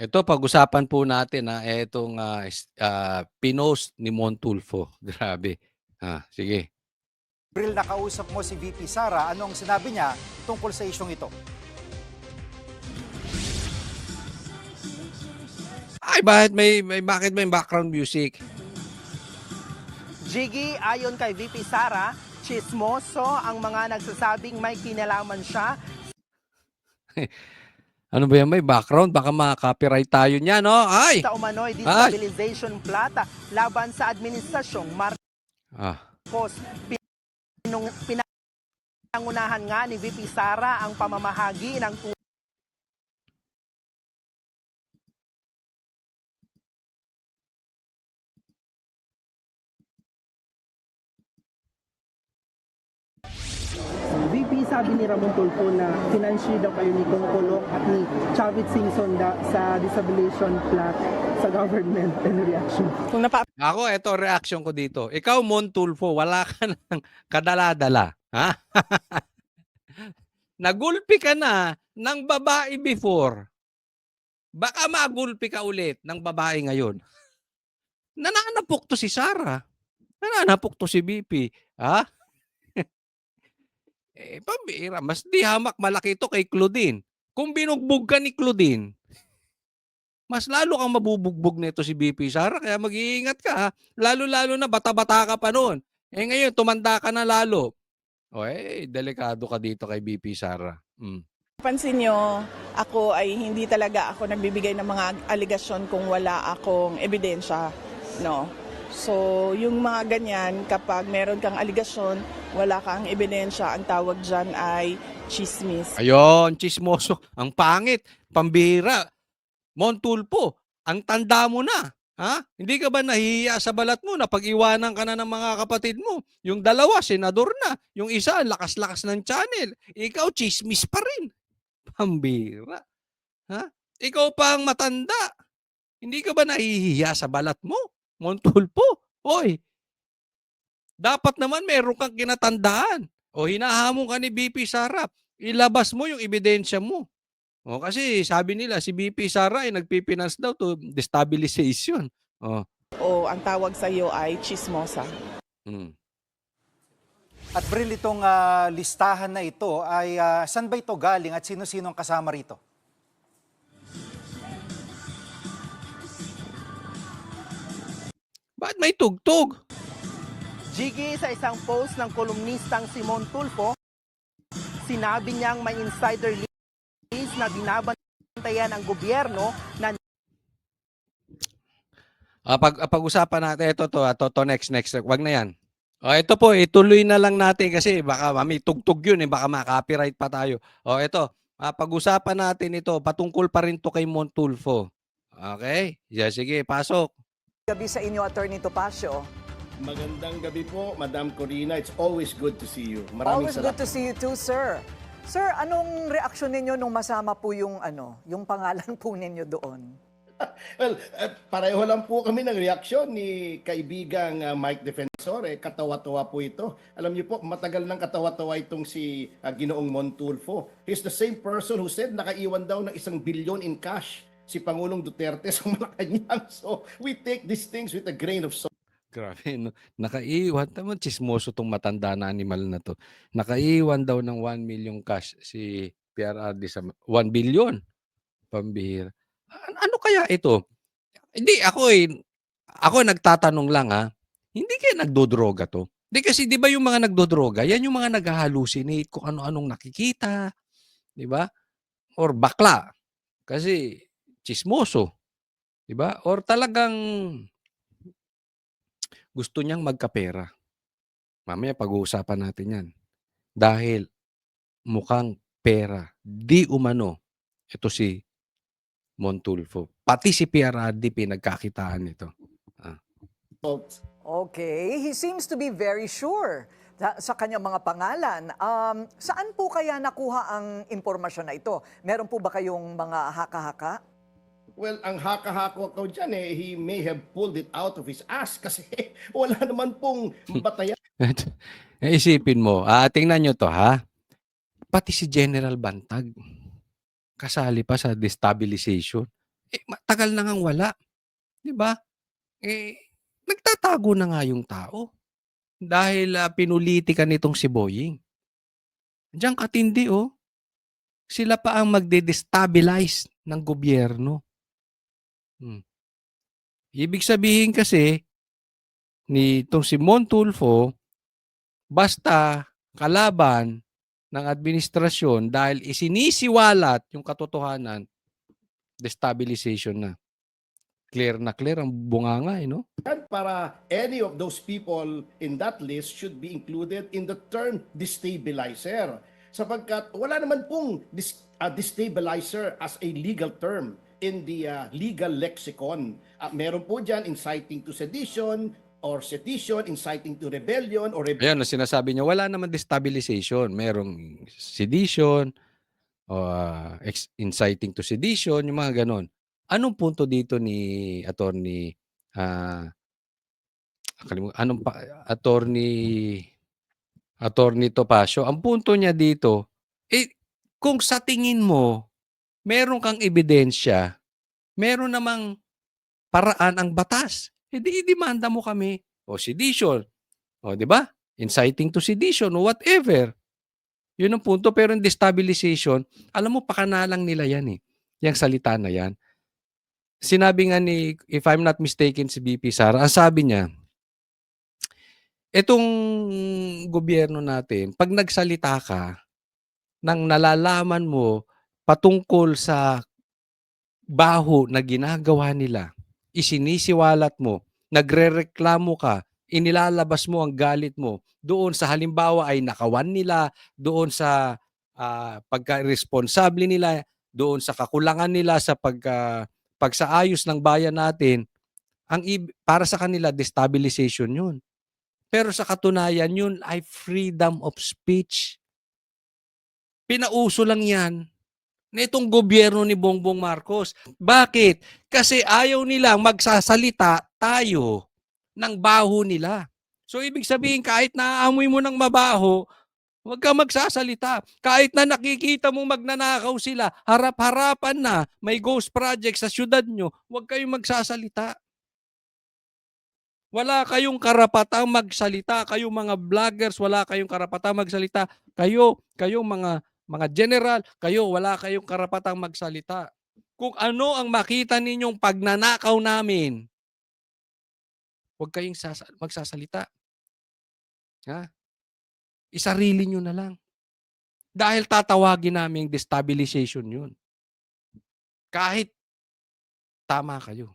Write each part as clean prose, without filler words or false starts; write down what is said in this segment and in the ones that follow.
Ito pag-usapan po natin etong pinost ni Mon Tulfo. Grabe. Sige. April nakausap mo si VP Sara, anong sinabi niya tungkol sa isyong ito? Ay, bakit may background music? Jiggy, ayon kay VP Sara, chismoso ang mga nagsasabing may kinalaman siya Ano ba yan? May background? Baka ma-copyright tayo niyan, no? Ay! sa umano'y Ay! destabilization plot laban sa administrasyong Ah. Marcos. Pinangunahan nga ni VP Sara ang pamamahagi ng VP, sabi ni Ramon Tulfo na financier daw kayo ni Kongkolok at ni Chavit Singson sa disabilitation plot sa government and reaction. Kung Ako, eto reaction ko dito. Ikaw, Mon Tulfo, wala ka ng kadala-dala. Ha? Nagulpi ka na ng babae before. Baka magulpi ka ulit ng babae ngayon. Nananapok to si Sara. Nananapok to si BP. Ha? Pambira. Mas di hamak malaki ito kay Claudine. Kung binugbog ka ni Claudine, mas lalo kang mabubugbog nito si BP Sara. Kaya mag-iingat ka ha. Lalo-lalo na bata-bata ka pa noon. Ngayon, tumanda ka na lalo. Delikado ka dito kay BP Sara. Pansin nyo, ako ay hindi talaga ako nagbibigay ng mga aligasyon kung wala akong ebidensya, no? So, yung mga ganyan, kapag meron kang aligasyon, wala kang ebidensya, ang tawag dyan ay chismis. Ayun, chismoso. Ang pangit. Pambira. Mon Tulfo, ang tanda mo na. Ha? Hindi ka ba nahihiya sa balat mo na pag-iwanan ka na ng mga kapatid mo? Yung dalawa, senador na. Yung isa, lakas-lakas ng channel. Ikaw, chismis pa rin. Pambira. Ha? Ikaw pa ang matanda. Hindi ka ba nahihiya sa balat mo? Mon Tulfo. Hoy. Dapat naman meron kang kinatandaan. O hinahamon ka ni BP Sara. Ilabas mo yung ebidensya mo. Kasi sabi nila si BP Sara ay nagpipinance daw to destabilization. O ang tawag sa iyo ay chismosa. At Bril, itong listahan na ito ay saan ba ito galing at sino-sino ang kasama rito? Ba't may tugtog? Jiggy, sa isang post ng kolumnistang Simon Tulfo, sinabi niyang may insider list na binabantayan ang gobyerno na Pag-usapan natin ito next. Wag na yan. Ito po, ituloy na lang natin kasi baka may tugtog yun baka ma-copyright pa tayo. Ito, pag-usapan natin ito patungkol pa rin to kay Mon Tulfo. Okay? Sige, pasok. Gabi sa inyo, Attorney Topacio. Magandang gabi po, Madam Corina. It's always good to see you. Maraming Always good to see you too, sir. Sir, anong reaksyon ninyo nung masama po yung pangalan po ninyo doon? Well, pareho lang po kami ng reaksyon ni kaibigang Mike Defensor. Katawa-tawa po ito. Alam niyo po, matagal nang katawa-tawa itong si Ginoong Mon Tulfo. He's the same person who said nakaiwan daw ng 1 billion in cash si Pangulong Duterte sa Malacanang. So, we take these things with a grain of salt. Grabe, no? Nakaiwan. Naman, chismoso tong matanda na animal na to. Nakaiwan daw ng 1 million cash si PRRD sa 1 billion. Pambihira. Ano kaya ito? Hindi, ako nagtatanong lang hindi kaya nagdodroga to? Hindi kasi di ba yung mga nagdodroga, yan yung mga nag-hallucinate kung ano-anong nakikita. Di ba? Or bakla. Kasi chismoso. Di ba? Or talagang gusto niyang magkapera. Mamaya pag-uusapan natin yan. Dahil mukhang pera. Di umano. Ito si Mon Tulfo. Pati si PRRD pinagkakitaan nito. Okay, he seems to be very sure sa kanyang mga pangalan. Saan po kaya nakuha ang impormasyon na ito? Meron po ba kayong mga haka-haka? Well, ang haka-hako ko dyan he may have pulled it out of his ass kasi wala naman pong batayan. Isipin mo, tingnan nyo to Pati si General Bantag, kasali pa sa destabilization. Matagal na ngang wala, 'di ba? Nagtatago na nga yung tao dahil, pinulitika nitong si Boying. Diyan katindi, oh. Sila pa ang magde-destabilize ng gobyerno. Hmm. Ibig sabihin kasi nitong si Mon Tulfo, basta kalaban ng administrasyon dahil isinisiwalat yung katotohanan, destabilization na. Clear na clear ang bunganga, no? Para any of those people in that list should be included in the term destabilizer. Sapagkat wala naman pong destabilizer as a legal term in the legal lexicon. Meron po dyan inciting to sedition or sedition, inciting to rebellion or Ayan, na sinasabi niya, wala naman destabilization. Merong sedition, o inciting to sedition, yung mga ganon. Anong punto dito ni attorney, attorney Topacio? Ang punto niya dito, kung sa tingin mo, meron kang ebidensya, meron namang paraan ang batas, hindi idemanda mo kami. O sedition, o di ba? Inciting to sedition o whatever. Yun ang punto. Pero yung destabilization, alam mo, pakanalang nila yan eh. Yung salita na yan. Sinabi nga ni, if I'm not mistaken, si BP Sara, ang sabi niya, itong gobyerno natin, pag nagsalita ka, nang nalalaman mo patungkol sa baho na ginagawa nila, isinisiwalat mo, nagrereklamo ka, inilalabas mo ang galit mo, doon sa halimbawa ay nakawan nila, doon sa pagka-responsable nila, doon sa kakulangan nila sa pagsaayos ng bayan natin, para sa kanila destabilization yun. Pero sa katunayan yun ay freedom of speech. Pinauso lang yan nitong gobyerno ni Bongbong Marcos. Bakit? Kasi ayaw nilang magsasalita tayo ng baho nila. So ibig sabihin kahit naaamoy mo ng mabaho, huwag kang magsasalita. Kahit na nakikita mo magnanakaw sila, harap-harapan na, may ghost project sa syudad nyo, huwag kayong magsasalita. Wala kayong karapatang magsalita. Kayong mga vloggers, wala kayong karapatang magsalita. Kayong mga general, wala kayong karapatang magsalita. Kung ano ang makita ninyong pagnanakaw namin, huwag kayong magsasalita. Ha? Isarili nyo na lang. Dahil tatawagin namin destabilization yun. Kahit tama kayo.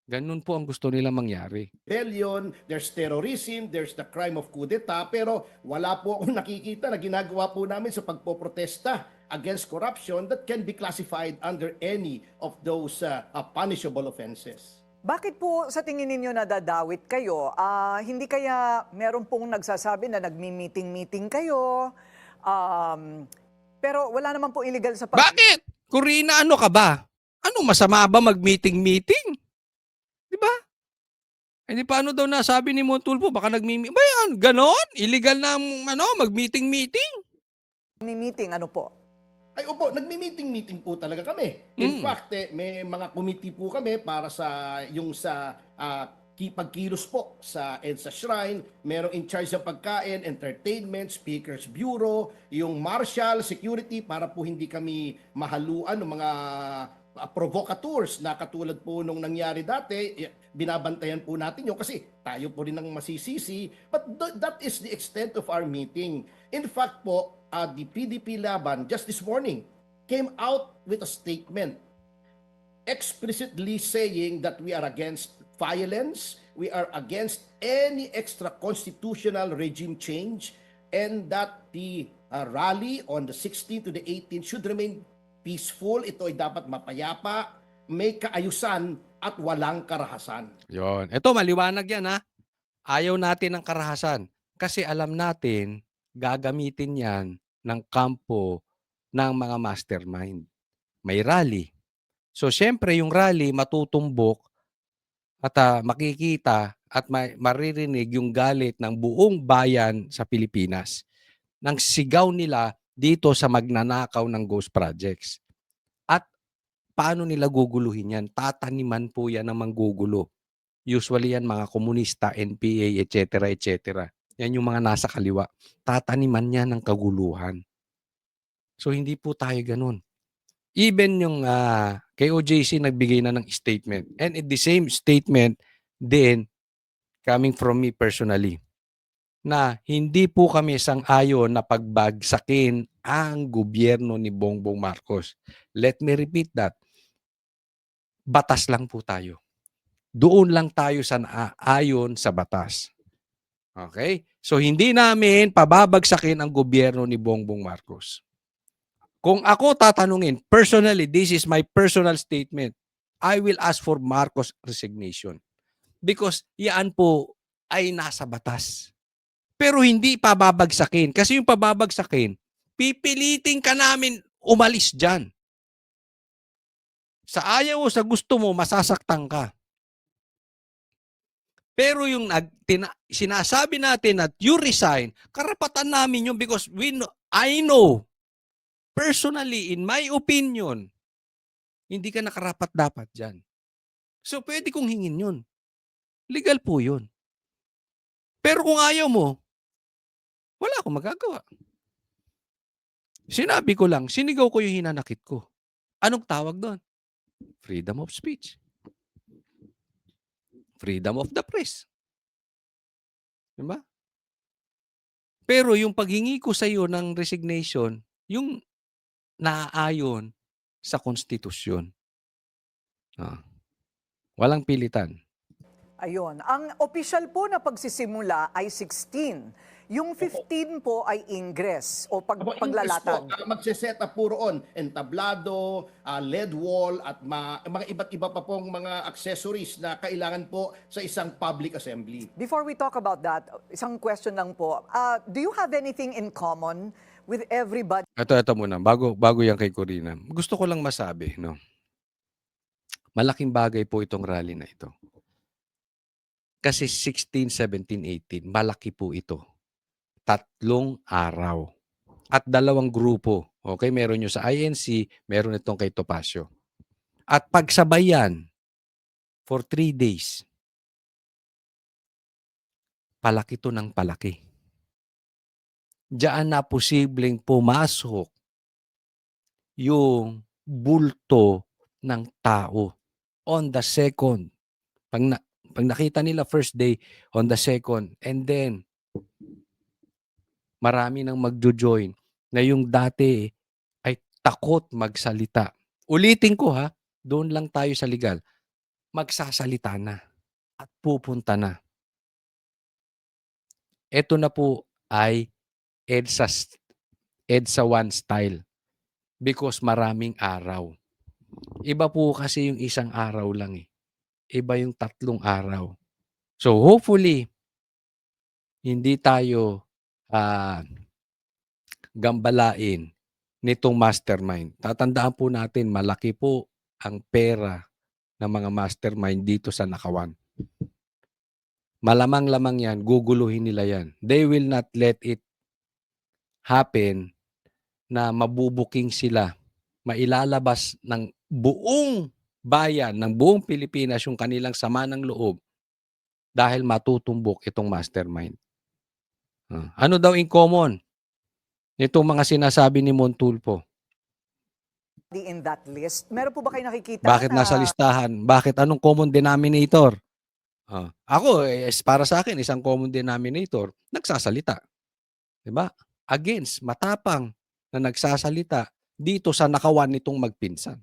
Ganun po ang gusto nilang mangyari. rebellion, there's terrorism, there's the crime of coup d'etat, pero wala po akong nakikita na ginagawa po namin sa pagpoprotesta against corruption that can be classified under any of those punishable offenses. Bakit po sa tingin ninyo nadadawit kayo? Hindi kaya meron pong nagsasabi na nagmi-meeting-meeting kayo, pero wala naman po illegal sa Bakit? Corina, ano ka ba? Ano masama ba mag-meeting-meeting? Di ba? Hindi paano daw nasabi ni Montulfo, baka nagmi-meeting. Ba yan? Ganon? Illegal na mag-meeting-meeting? meeting, ano po? Ay opo, nagmi-meeting-meeting po talaga kami. In fact, may mga committee po kami para sa pagkilos po sa EDSA Shrine. Merong in charge ng pagkain, entertainment, speakers bureau, yung marshal, security, para po hindi kami mahaluan ng mga provocateurs na katulad po nung nangyari dati. Binabantayan po natin yun kasi tayo po rin ang masisisi. But that is the extent of our meeting. In fact po, the PDP Laban just this morning came out with a statement explicitly saying that we are against violence, we are against any extra-constitutional regime change, and that the rally on the 16th to the 18th should remain peaceful. Ito ay dapat mapayapa, may kaayusan at walang karahasan. Yon. Ito, maliwanag yan ha. Ayaw natin ng karahasan. Kasi alam natin, gagamitin yan ng kampo ng mga mastermind. May rally. So, syempre, yung rally matutumbok at makikita at maririnig yung galit ng buong bayan sa Pilipinas ng sigaw nila dito sa magnanakaw ng ghost projects. At Paano nila guguluhin yan? Tataniman po yan ng manggugulo. Usually yan mga komunista, NPA, etc., etc. Yan yung mga nasa kaliwa. Tataniman yan ng kaguluhan. So hindi po tayo ganun. Even yung kay OJC nagbigay na ng statement. And in the same statement din coming from me personally na hindi po kami sang-ayon na pagbagsakin ang gobyerno ni Bongbong Marcos. Let me repeat that. Batas lang po tayo. Doon lang tayo sa ayon sa batas. Okay? So hindi namin pababagsakin ang gobyerno ni Bongbong Marcos. Kung ako tatanungin, personally, this is my personal statement, I will ask for Marcos resignation. Because yan po ay nasa batas. Pero hindi pababagsakin. Kasi yung pababagsakin, pipilitin ka namin umalis dyan. Sa ayaw o sa gusto mo, masasaktan ka. Pero yung sinasabi natin that you resign, karapatan namin yun because I know, personally, in my opinion, hindi ka nakarapat-dapat dyan. So, pwede kong hingin yun. Legal po yun. Pero kung ayaw mo, wala akong magagawa. Sinabi ko lang, sinigaw ko yung hinanakit ko. Anong tawag doon? Freedom of speech. Freedom of the press. Diba? Pero yung paghingi ko sa iyo ng resignation, yung naaayon sa konstitusyon. Walang pilitan. Ayun. Ang official po na pagsisimula ay 16. Yung 15 po ay ingress o paglalatag. Magsiset up po roon, entablado, lead wall, at mga iba't iba pa pong mga accessories na kailangan po sa isang public assembly. Before we talk about that, isang question lang po. Do you have anything in common with everybody? Ito muna, bago yan kay Corina. Gusto ko lang masabi, no? Malaking bagay po itong rally na ito. Kasi 16, 17, 18, malaki po ito. 3 araw. At 2 grupo. Okay, meron nyo sa INC, meron itong kay Topacio. At pagsabay yan, for 3 days, palaki to ng palaki. Diyan na posibleng pumasok yung bulto ng tao on the second. Pag nakita nila first day, on the second, and then marami nang magjo-join na yung dati ay takot magsalita. Ulitin ko ha, doon lang tayo sa legal. Magsasalita na at pupunta na. Ito na po ay EDSA 1 style because maraming araw. Iba po kasi yung isang araw lang eh. Iba yung 3 araw. So hopefully, hindi tayo gambalain nitong mastermind. Tatandaan po natin, malaki po ang pera ng mga mastermind dito sa Nakawan. Malamang-lamang yan, guguluhin nila yan. They will not let it happen na mabubuking sila, mailalabas ng buong bayan, ng buong Pilipinas yung kanilang sama ng loob dahil matutumbok itong mastermind. Ano daw in common nitong mga sinasabi ni Montulfo? In that list, meron po ba kayo nakikita Bakit na nasa listahan? Bakit anong common denominator? Ako, para sa akin, isang common denominator, nagsasalita. Diba? Against, matapang na nagsasalita dito sa Nakawan nitong magpinsan.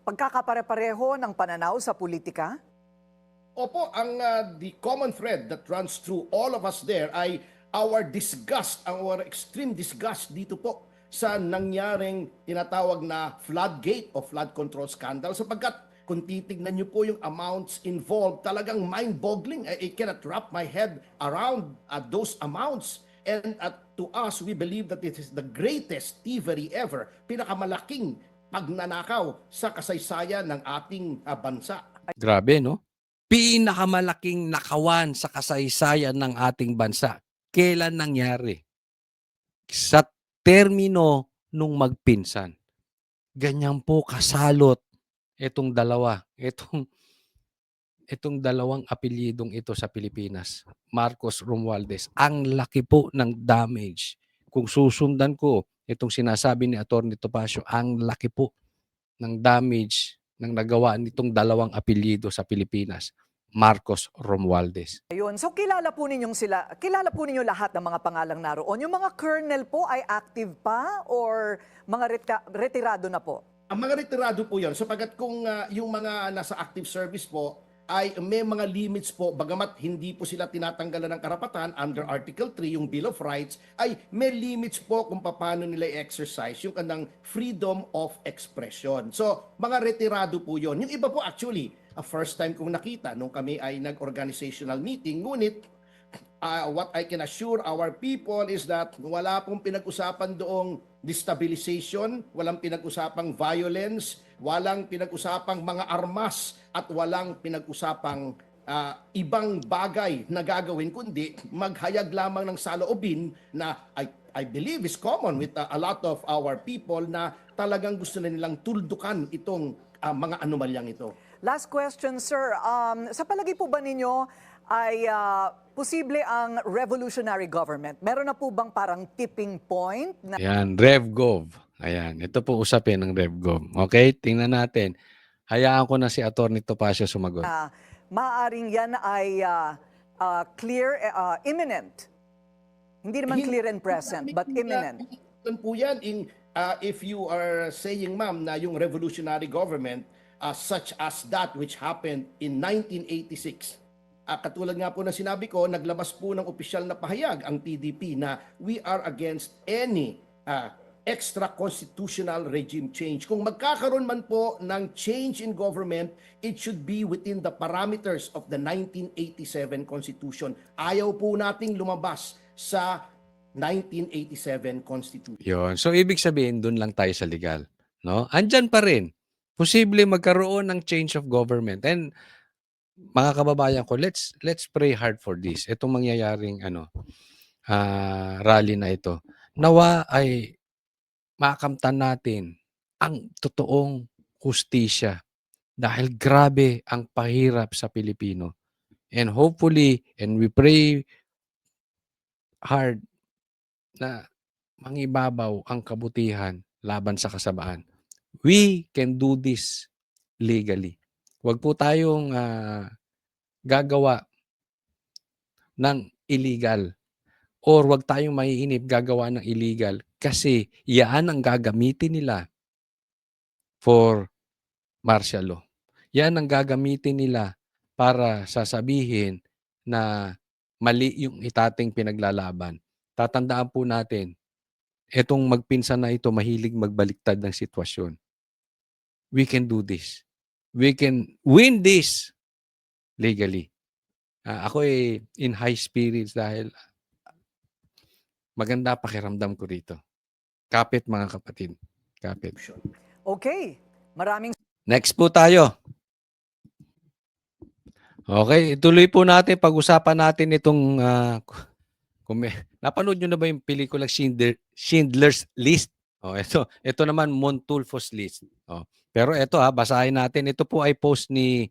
pagkakapare-pareho ng pananaw sa politika? Opo, the common thread that runs through all of us there ay our disgust, our extreme disgust dito po sa nangyaring tinatawag na floodgate o flood control scandal sapagkat kung titignan niyo po yung amounts involved, talagang mind-boggling. I cannot wrap my head around those amounts. And to us, we believe that it is the greatest thievery ever, pinakamalaking pagnanakaw sa kasaysayan ng ating bansa. Grabe, no? Pinakamalaking nakawan sa kasaysayan ng ating bansa. Kailan nangyari? Sa termino nung magpinsan. ganyan po kasalot itong dalawa, itong dalawang apelyidong ito sa Pilipinas, Marcos Romualdez. Ang laki po ng damage. Kung susundan ko itong sinasabi ni Atty. Topacio, ang laki po ng damage ng nagawa nitong dalawang apelyido sa Pilipinas, Marcos Romualdez. Ayun. So kilala po ninyo lahat ng mga pangalang naroon. Yung mga colonel po ay active pa or mga retirado na po? Ang mga retirado po yon, sapagat kung yung mga nasa active service po ay may mga limits po, bagamat hindi po sila tinatanggalan ng karapatan under Article 3, yung Bill of Rights, ay may limits po kung paano nila i-exercise yung kanang freedom of expression. So, mga retirado po yon. Yung iba po actually, first time kong nakita nung kami ay nag-organizational meeting, ngunit what I can assure our people is that wala pong pinag-usapan doong destabilization, walang pinag-usapang violence, walang pinag-usapang mga armas, at walang pinag-usapang ibang bagay na gagawin, kundi maghayag lamang ng saloobin na I believe is common with a lot of our people na talagang gusto na nilang tuldukan itong mga anomalyang ito. Last question, sir. Sa palagi po ba ninyo ay posible ang revolutionary government? Meron na po bang parang tipping point na Ayan, RevGov. Ayan, ito po usapin ng RevGov. Okay, tingnan natin. Hayaan ko na si Atty. Topacio sumagot. maaring yan ay clear, imminent? Hindi naman clear and present, but imminent. Po yan if you are saying, ma'am, na yung revolutionary government such as that which happened in 1986. Katulad nga po na sinabi ko, naglabas po ng opisyal na pahayag ang PDP na we are against any extra-constitutional regime change. Kung magkakaroon man po ng change in government, it should be within the parameters of the 1987 Constitution. Ayaw po nating lumabas sa 1987 Constitution. Yun. So, ibig sabihin, dun lang tayo sa legal. No? Andyan pa rin. Posible magkaroon ng change of government. And mga kababayan ko, let's pray hard for this. Itong mangyayaring rally na ito. Nawa ay makamtan natin ang totoong hustisya dahil grabe ang pahirap sa Pilipino. And hopefully, and we pray hard na mangibabaw ang kabutihan laban sa kasamaan. We can do this legally. Huwag po tayong gagawa ng illegal or huwag tayong maiinip gagawa ng illegal kasi yan ang gagamitin nila for martial law. Yan ang gagamitin nila para sasabihin na mali yung itating pinaglalaban. Tatandaan po natin, etong magpinsan na ito mahilig magbaliktad ng sitwasyon. We can do this. We can win this legally. Ako in high spirits dahil maganda pakiramdam ko rito. Kapit mga kapatid. Kapit. Okay. Maraming Next po tayo. Okay, ituloy po natin. Pag-usapan natin itong napanood nyo na ba yung pelikulang Schindler's List? Ito naman Montulfo's List. Pero ito basahin natin. Ito po ay post ni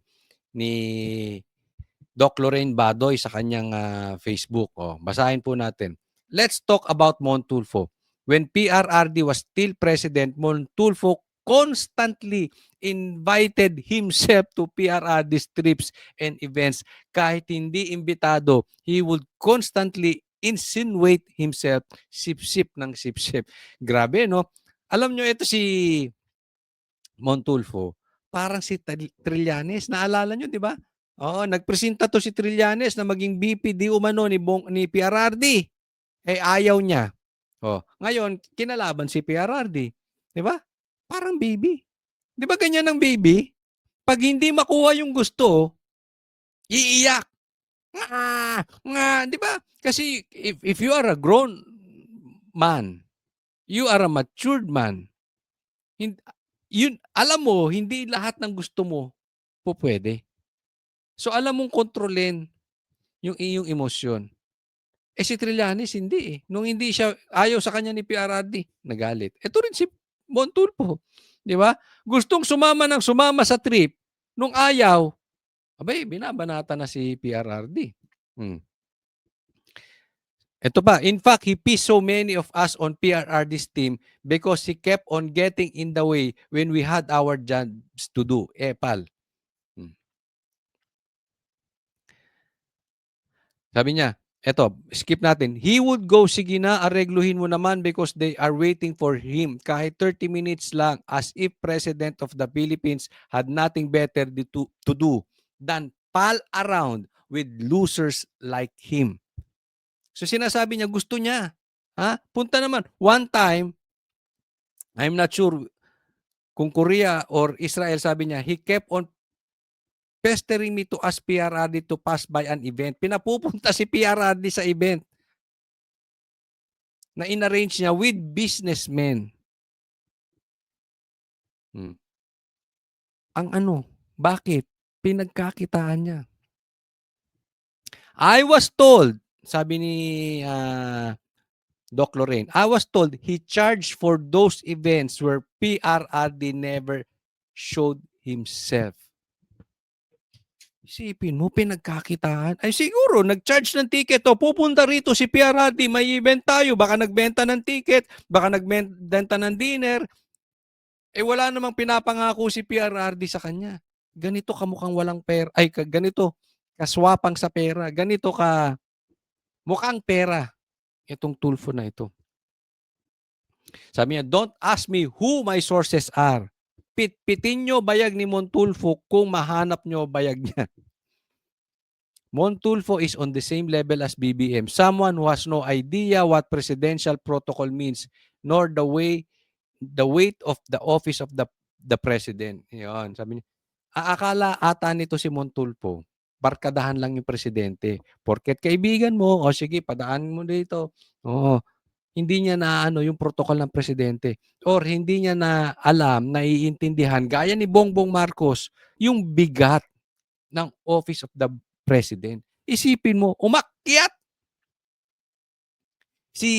Doc Lorraine Badoy sa kanyang Facebook. Basahin po natin. Let's talk about Montulfo. When PRRD was still president, Montulfo constantly invited himself to PRRD's trips and events. Kahit hindi imbitado, he would constantly insinuate himself, sip-sip ng sip-sip. Grabe, no? Alam nyo, ito si Montulfo, parang si Trillanes. Naalala nyo, di ba? Oo, nagpresenta to si Trillanes na maging VP di umano ni PRRD. Ayaw niya. Ngayon, kinalaban si PRRD. Di ba? Parang baby. Di ba ganyan ang baby? Pag hindi makuha yung gusto, iiyak. Di ba? Kasi if you are a grown man, you are a matured man, alam mo, hindi lahat ng gusto mo po pwede. So alam mong kontrolin yung iyong emosyon. Si Trillanes, hindi. Nung hindi siya, ayaw sa kanya ni PRRD, nagalit. Ito rin si Montulfo. Di ba? Gustong sumama sa trip, nung ayaw, abay, binabanata na si PRRD. Hmm. Ito pa, in fact, he pissed so many of us on PRRD's team because he kept on getting in the way when we had our jobs to do. Pal. Hmm. Sabi niya, eto, skip natin. He would go, sige na, aregluhin mo naman because they are waiting for him. Kahit 30 minutes lang, as if President of the Philippines had nothing better to do than pal around with losers like him. So sinasabi niya, gusto niya. Ha? Punta naman. One time, I'm not sure kung Korea or Israel, sabi niya, he kept on pestering me to ask PRRD to pass by an event. Pinapupunta si PRRD sa event na inarrange niya with businessmen. Ang ano, bakit? Pinagkakitaan niya. I was told, sabi ni Doc Lorraine, I was told he charged for those events where PRRD never showed himself. Isipin mo, pinagkakitaan. Ay siguro, nag-charge ng ticket. O, pupunta rito si PRRD, may event tayo. Baka nagbenta ng ticket, baka nagbenta ng dinner. Wala namang pinapangako si PRRD sa kanya. Ganito kamukhang walang pera. Ay, ganito kaswapang sa pera. Ganito ka mukhang pera itong Tulfo na ito. Sabi niya, don't ask me who my sources are. Pitpitin nyo bayag ni Montulfo kung mahanap nyo bayag niya. Montulfo is on the same level as BBM. Someone who has no idea what presidential protocol means, nor the weight of the office of the president. Yun, sabi niya. Aakala ata nito si Montulfo, barkadahan lang yung presidente. Porket kaibigan mo, o sige, padaanin mo dito. Oo. Hindi niya na yung protocol ng presidente or hindi niya na alam, naiintindihan gaya ni Bongbong Marcos yung bigat ng office of the president. Isipin mo, umakyat si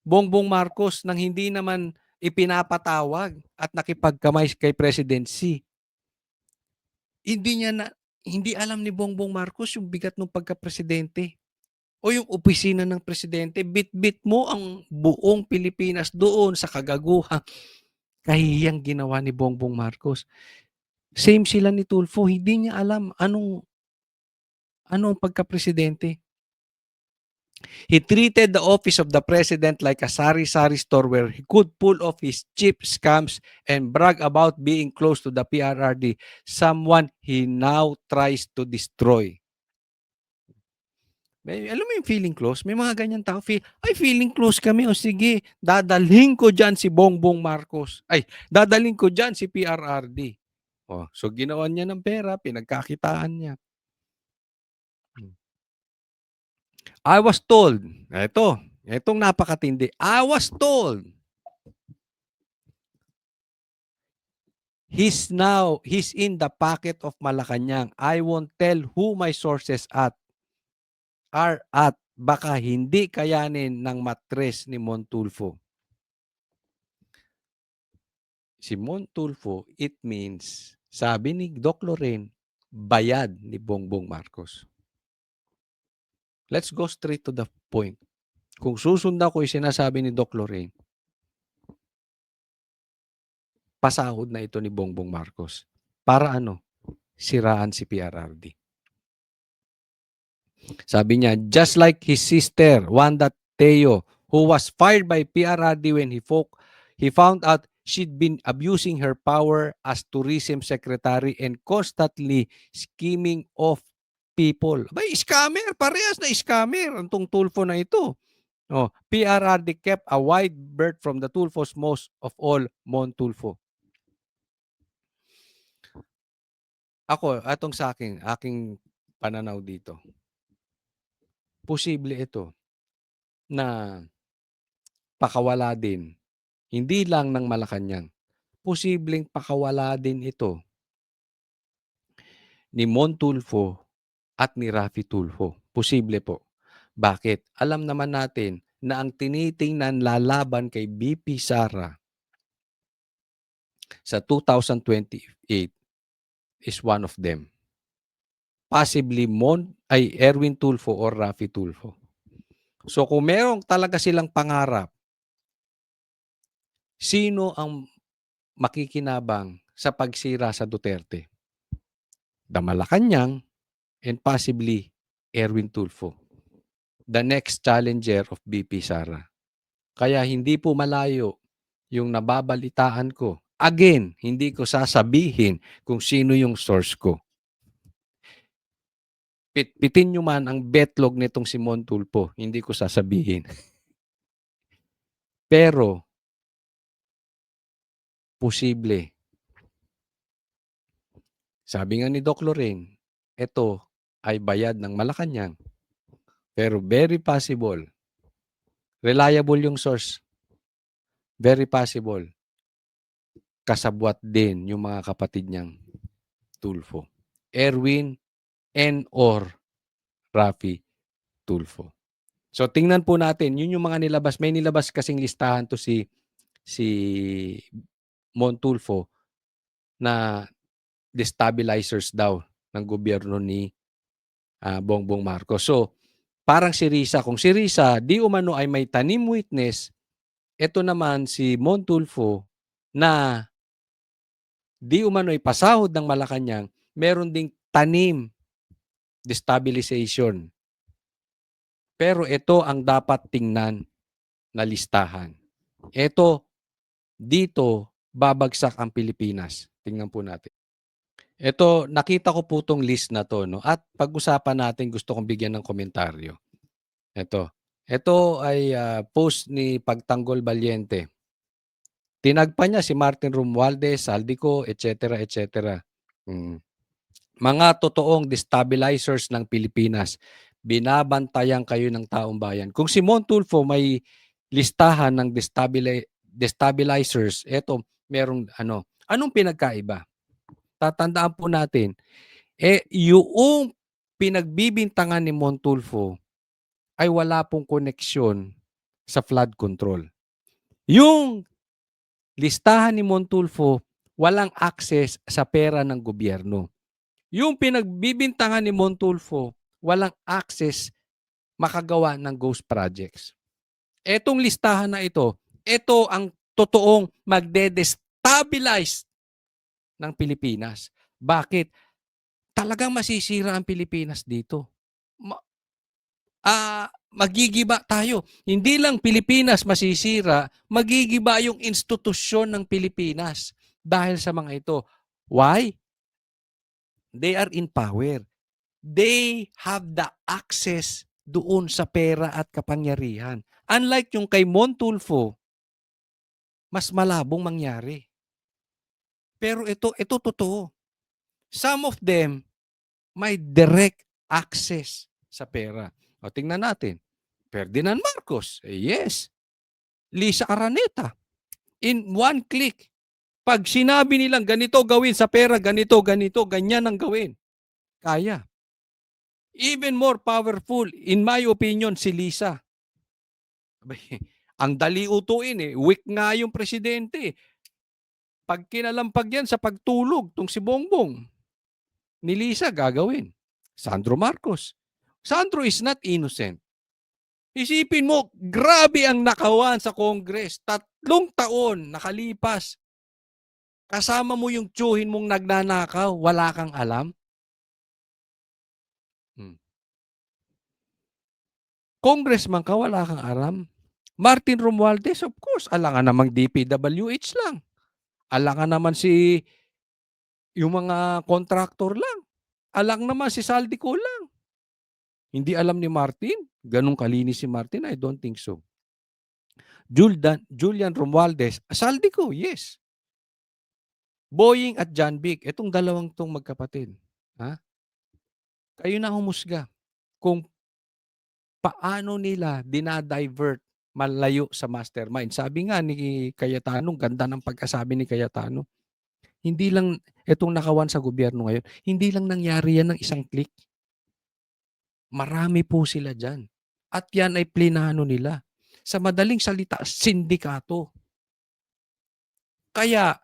Bongbong Marcos nang hindi naman ipinapatawag at nakipagkamay kay presidency. Hindi alam ni Bongbong Marcos yung bigat ng pagka-presidente. O yung opisina ng presidente, bit-bit mo ang buong Pilipinas doon sa kagaguhang kahiyang ginawa ni Bongbong Marcos. Same sila ni Tulfo, hindi niya alam anong pagka-presidente. He treated the office of the president like a sari-sari store where he could pull off his cheap scams and brag about being close to the PRRD, someone he now tries to destroy. Alam mo yung feeling close? May mga ganyan tao. Feeling close kami. O sige, dadalhin ko dyan si Bongbong Marcos. Dadalhin ko dyan si PRRD. So ginawa niya ng pera, pinagkakitaan niya. I was told, itong napakatindi. I was told, he's in the pocket of Malacanang. I won't tell who my sources are at baka hindi kayanin ng matres ni Montulfo. Si Montulfo, it means, sabi ni Doc Lorraine, bayad ni Bongbong Marcos. Let's go straight to the point. Kung susundan ko yung sinasabi ni Doc Lorraine, pasahod na ito ni Bongbong Marcos. Para siraan si PRRD. Sabi niya, just like his sister, Wanda Teo, who was fired by PRRD when he found out she'd been abusing her power as tourism secretary and constantly scheming of people. Scammer, parehas na scammer ang Tulfo na ito. PRRD kept a wide berth from the Tulfos, most of all, Montulfo. Ako, atong sa aking pananaw dito, posible ito na pakawala din, hindi lang ng Malacanang, posibleng pakawala din ito ni Montulfo at ni Raffy Tulfo. Posible po. Bakit? Alam naman natin na ang tinitingnan lalaban kay BP Sara sa 2028 is one of them. Possibly Erwin Tulfo or Raffy Tulfo. So kung merong talaga silang pangarap, sino ang makikinabang sa pagsira sa Duterte? The Malacanang and possibly Erwin Tulfo, the next challenger of BP Sara. Kaya hindi po malayo yung nababalitaan ko. Again, hindi ko sasabihin kung sino yung source ko. Pitpitin nyo man ang betlog nitong si Mon Tulfo, hindi ko sasabihin. Pero, posible. Sabi nga ni Doc Lorraine, ito ay bayad ng Malacanang. Pero very possible. Reliable yung source. Very possible. Kasabwat din yung mga kapatid niyang Tulfo. Erwin and or Raffy Tulfo. So tingnan po natin, yun yung mga nilabas. May nilabas kasing listahan to si Mon Tulfo na destabilizers daw ng gobyerno ni Bongbong Marcos. So parang si Risa, kung si Risa di umano ay may tanim witness, ito naman si Mon Tulfo na di umano ay pasahod ng Malacanang, meron ding tanim destabilization. Pero ito ang dapat tingnan na listahan. Ito, dito, babagsak ang Pilipinas. Tingnan po natin. Ito, nakita ko po itong list na to, no? At pag-usapan natin, gusto kong bigyan ng komentaryo. Ito. Ito ay post ni Pagtanggol Valiente. Tinagpa niya si Martin Romualdez, Saldico, etc. etc. Mga totoong destabilizers ng Pilipinas, binabantayan kayo ng taong bayan. Kung si Mon Tulfo may listahan ng destabilizers, eto merong anong pinagkaiba? Tatandaan po natin, yung pinagbibintangan ni Mon Tulfo ay wala pong koneksyon sa flood control. Yung listahan ni Mon Tulfo, walang access sa pera ng gobyerno. Yung pinagbibintangan ni Mon Tulfo, walang access makagawa ng ghost projects. Etong listahan na ito ang totoong magde-destabilize ng Pilipinas. Bakit? Talagang masisira ang Pilipinas dito. Magigiba tayo. Hindi lang Pilipinas masisira, magigiba yung institusyon ng Pilipinas dahil sa mga ito. Why? They are in power. They have the access doon sa pera at kapangyarihan. Unlike yung kay Mon Tulfo, mas malabong mangyari. Pero ito totoo. Some of them may direct access sa pera. O tingnan natin. Ferdinand Marcos, yes. Lisa Araneta, in one click. Pag sinabi nilang ganito gawin sa pera, ganito, ganyan ang gawin. Kaya. Even more powerful, in my opinion, si Lisa. Ang dali utuin weak nga yung presidente. Pag kinalampag yan sa pagtulog, tong si Bongbong, ni Lisa gagawin. Sandro Marcos. Sandro is not innocent. Isipin mo, grabe ang nakawan sa Congress. 3 taon nakalipas. Kasama mo yung tiyuhin mong nagnanakaw, wala kang alam. Congressman ka, wala kang alam. Martin Romualdez, of course, alangan namang DPWH lang. Alangan naman yung mga contractor lang. Alang naman si Saldico lang. Hindi alam ni Martin? Ganun kalinis si Martin? I don't think so. Julian Romualdez, Saldico, yes. Boying at John Vic, itong dalawang tong magkapatid. Kayo na humusga kung paano nila dinadivert malayo sa mastermind. Sabi nga ni Cayetano, ganda ng pagkasabi ni Cayetano, hindi lang itong nakawan sa gobyerno ngayon, hindi lang nangyari yan ng isang click. Marami po sila dyan. At yan ay plinano nila. Sa madaling salita, sindikato. Kaya,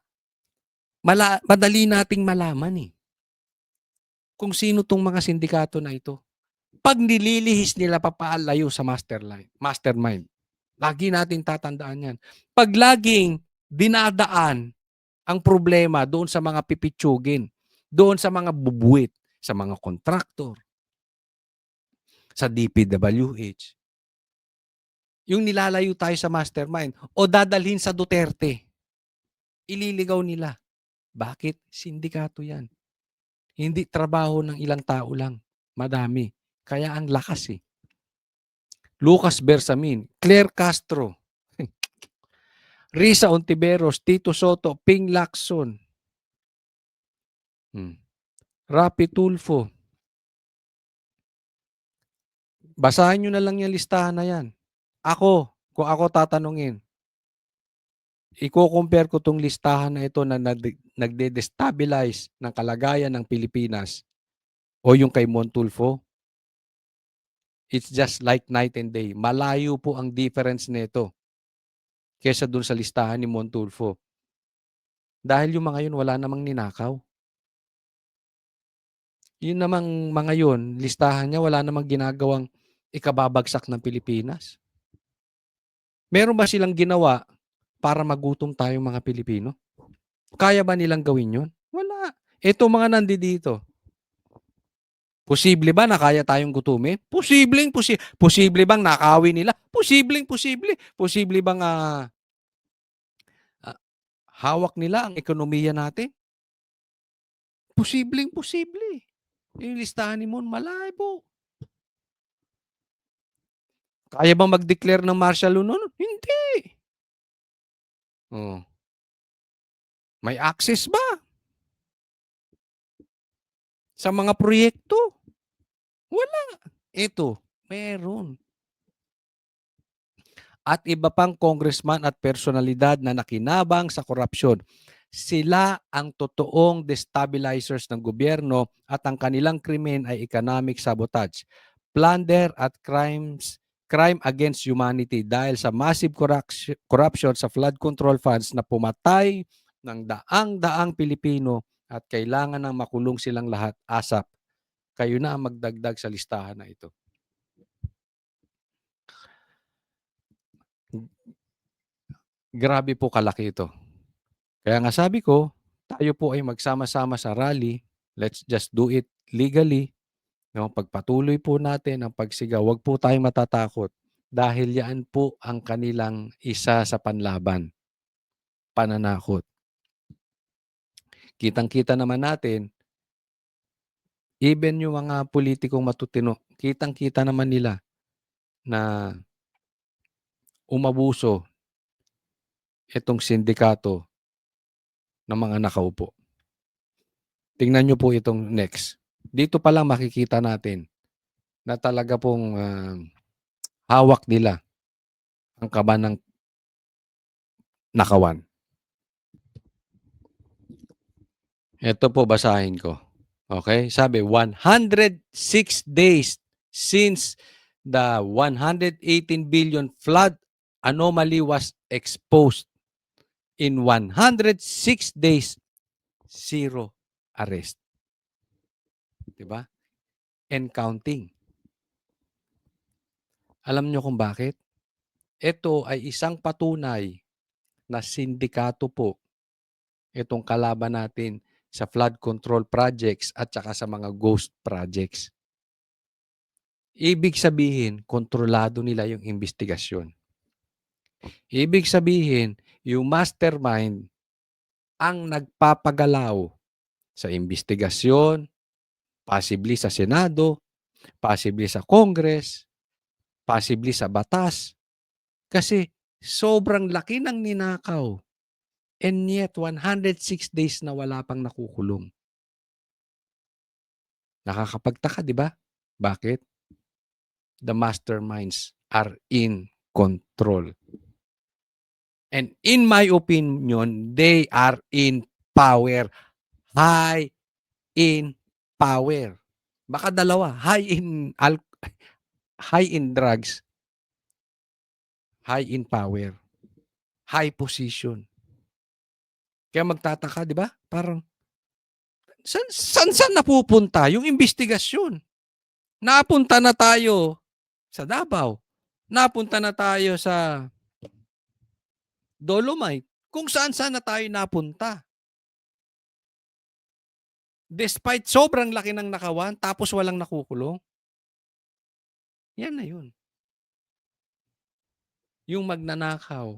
madali nating malaman kung sino tong mga sindikato na ito. Pag nililihis nila papaalayo sa mastermind, lagi natin tatandaan yan. Pag laging dinadaan ang problema doon sa mga pipitsugin, doon sa mga bubuwit, sa mga kontraktor, sa DPWH, yung nilalayo tayo sa mastermind o dadalhin sa Duterte, ililigaw nila. Bakit? Sindikato yan. Hindi trabaho ng ilang tao lang. Madami. Kaya ang lakas Lucas Bersamin, Claire Castro, Risa Ontiveros, Tito Soto, Ping Lacson, Rapi Tulfo. Basahin nyo na lang yung listahan na yan. Kung ako tatanungin, i-compare ko tong listahan na ito na nagde-destabilize ng kalagayan ng Pilipinas o yung kay Montulfo. It's just like night and day. Malayo po ang difference nito kesa dun sa listahan ni Montulfo. Dahil yung mga yun wala namang ninakaw. Yun namang mga yun, listahan niya wala namang ginagawang ikababagsak ng Pilipinas. Meron ba silang ginawa para magutom tayong mga Pilipino? Kaya ba nilang gawin yun? Wala. Ito mga nandito. Posible ba na kaya tayong gutumin? Posible bang nakawin nila? Posible. Posible bang hawak nila ang ekonomiya natin? Posible. Yung listahan ni Mon, malabo. Kaya bang mag-declare ng martial law nun? Hindi. Oh. May access ba sa mga proyekto? Wala. Ito, meron. At iba pang congressman at personalidad na nakinabang sa korupsyon. Sila ang totoong destabilizers ng gobyerno at ang kanilang krimen ay economic sabotage, plunder at crime against humanity dahil sa massive corruption sa flood control funds na pumatay ng daang-daang Pilipino at kailangan ng makulong silang lahat ASAP. Kayo na ang magdagdag sa listahan na ito. Grabe po kalaki ito. Kaya nga sabi ko, tayo po ay magsama-sama sa rally. Let's just do it legally. No, pagpatuloy po natin ang pagsigaw. Huwag po tayong matatakot dahil yan po ang kanilang isa sa panlaban. Pananakot. Kitang-kita naman natin, even yung mga politikong matutino, kitang-kita naman nila na umabuso itong sindikato ng mga nakaupo. Tingnan nyo po itong next. Dito pa lang makikita natin na talaga pong hawak nila ang kaban ng nakawan. Ito po basahin ko. Okay? Sabi, 106 days since the 118 billion flood anomaly was exposed. In 106 days, 0 arrest. Diba? And counting. Alam nyo kung bakit? Ito ay isang patunay na sindikato po itong kalaban natin sa flood control projects at saka sa mga ghost projects. Ibig sabihin, kontrolado nila yung investigasyon. Ibig sabihin, yung mastermind ang nagpapagalaw sa investigasyon, possibly sa Senado, possibly sa Congress, possibly sa batas. Kasi sobrang laki ng ninakaw. And yet, 106 days na wala pang nakukulong. Nakakapagtaka, di ba? Bakit? The masterminds are in control. And in my opinion, they are in power. High in power. Baka dalawa. High in drugs. High in power. High position. Kaya magtataka, 'di ba? Parang saan napupunta yung investigasyon? Napunta na tayo sa Davao. Napunta na tayo sa Dolomite. Kung saan-saan na tayo napunta. Despite sobrang laki ng nakawan, tapos walang nakukulong. Yan na yun. Yung magnanakaw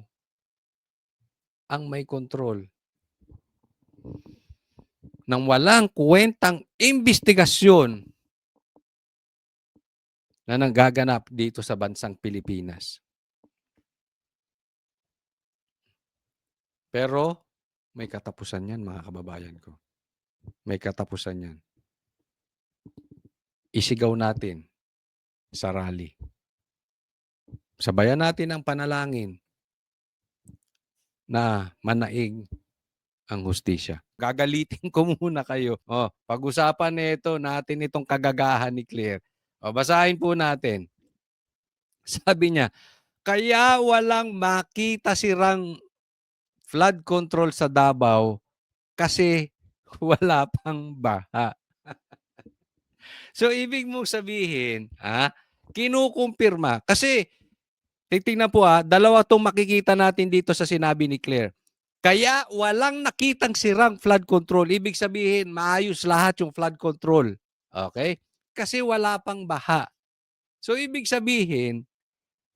ang may kontrol ng walang kwentang investigasyon na nanggaganap dito sa bansang Pilipinas. Pero may katapusan yan, mga kababayan ko. May katapusan yan. Isigaw natin sa rally. Sabayan natin ang panalangin na manaig ang hustisya. Gagalitin ko muna kayo. Pag-usapan nito natin itong kagagahan ni Claire. Basahin po natin. Sabi niya, kaya walang makita sirang flood control sa Davao kasi wala pang baha. So, ibig mong sabihin, kinukumpirma. Kasi, titingnan po dalawa itong makikita natin dito sa sinabi ni Claire. Kaya walang nakitang sirang flood control. Ibig sabihin, maayos lahat yung flood control. Okay? Kasi wala pang baha. So, ibig sabihin,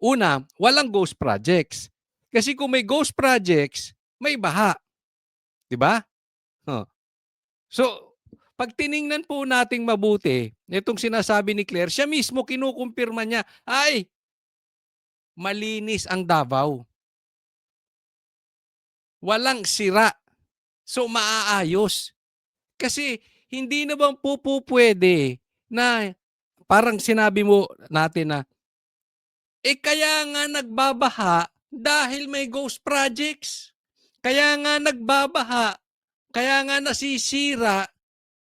una, walang ghost projects. Kasi kung may ghost projects, may baha. Diba? So, pag tiningnan po nating mabuti, itong sinasabi ni Claire, siya mismo kinukumpirma niya, ay, malinis ang Davao. Walang sira. So, maaayos. Kasi, hindi na bang pwede na, parang sinabi mo natin na, kaya nga nagbabaha dahil may ghost projects. Kaya nga nagbabaha, kaya nga nasisira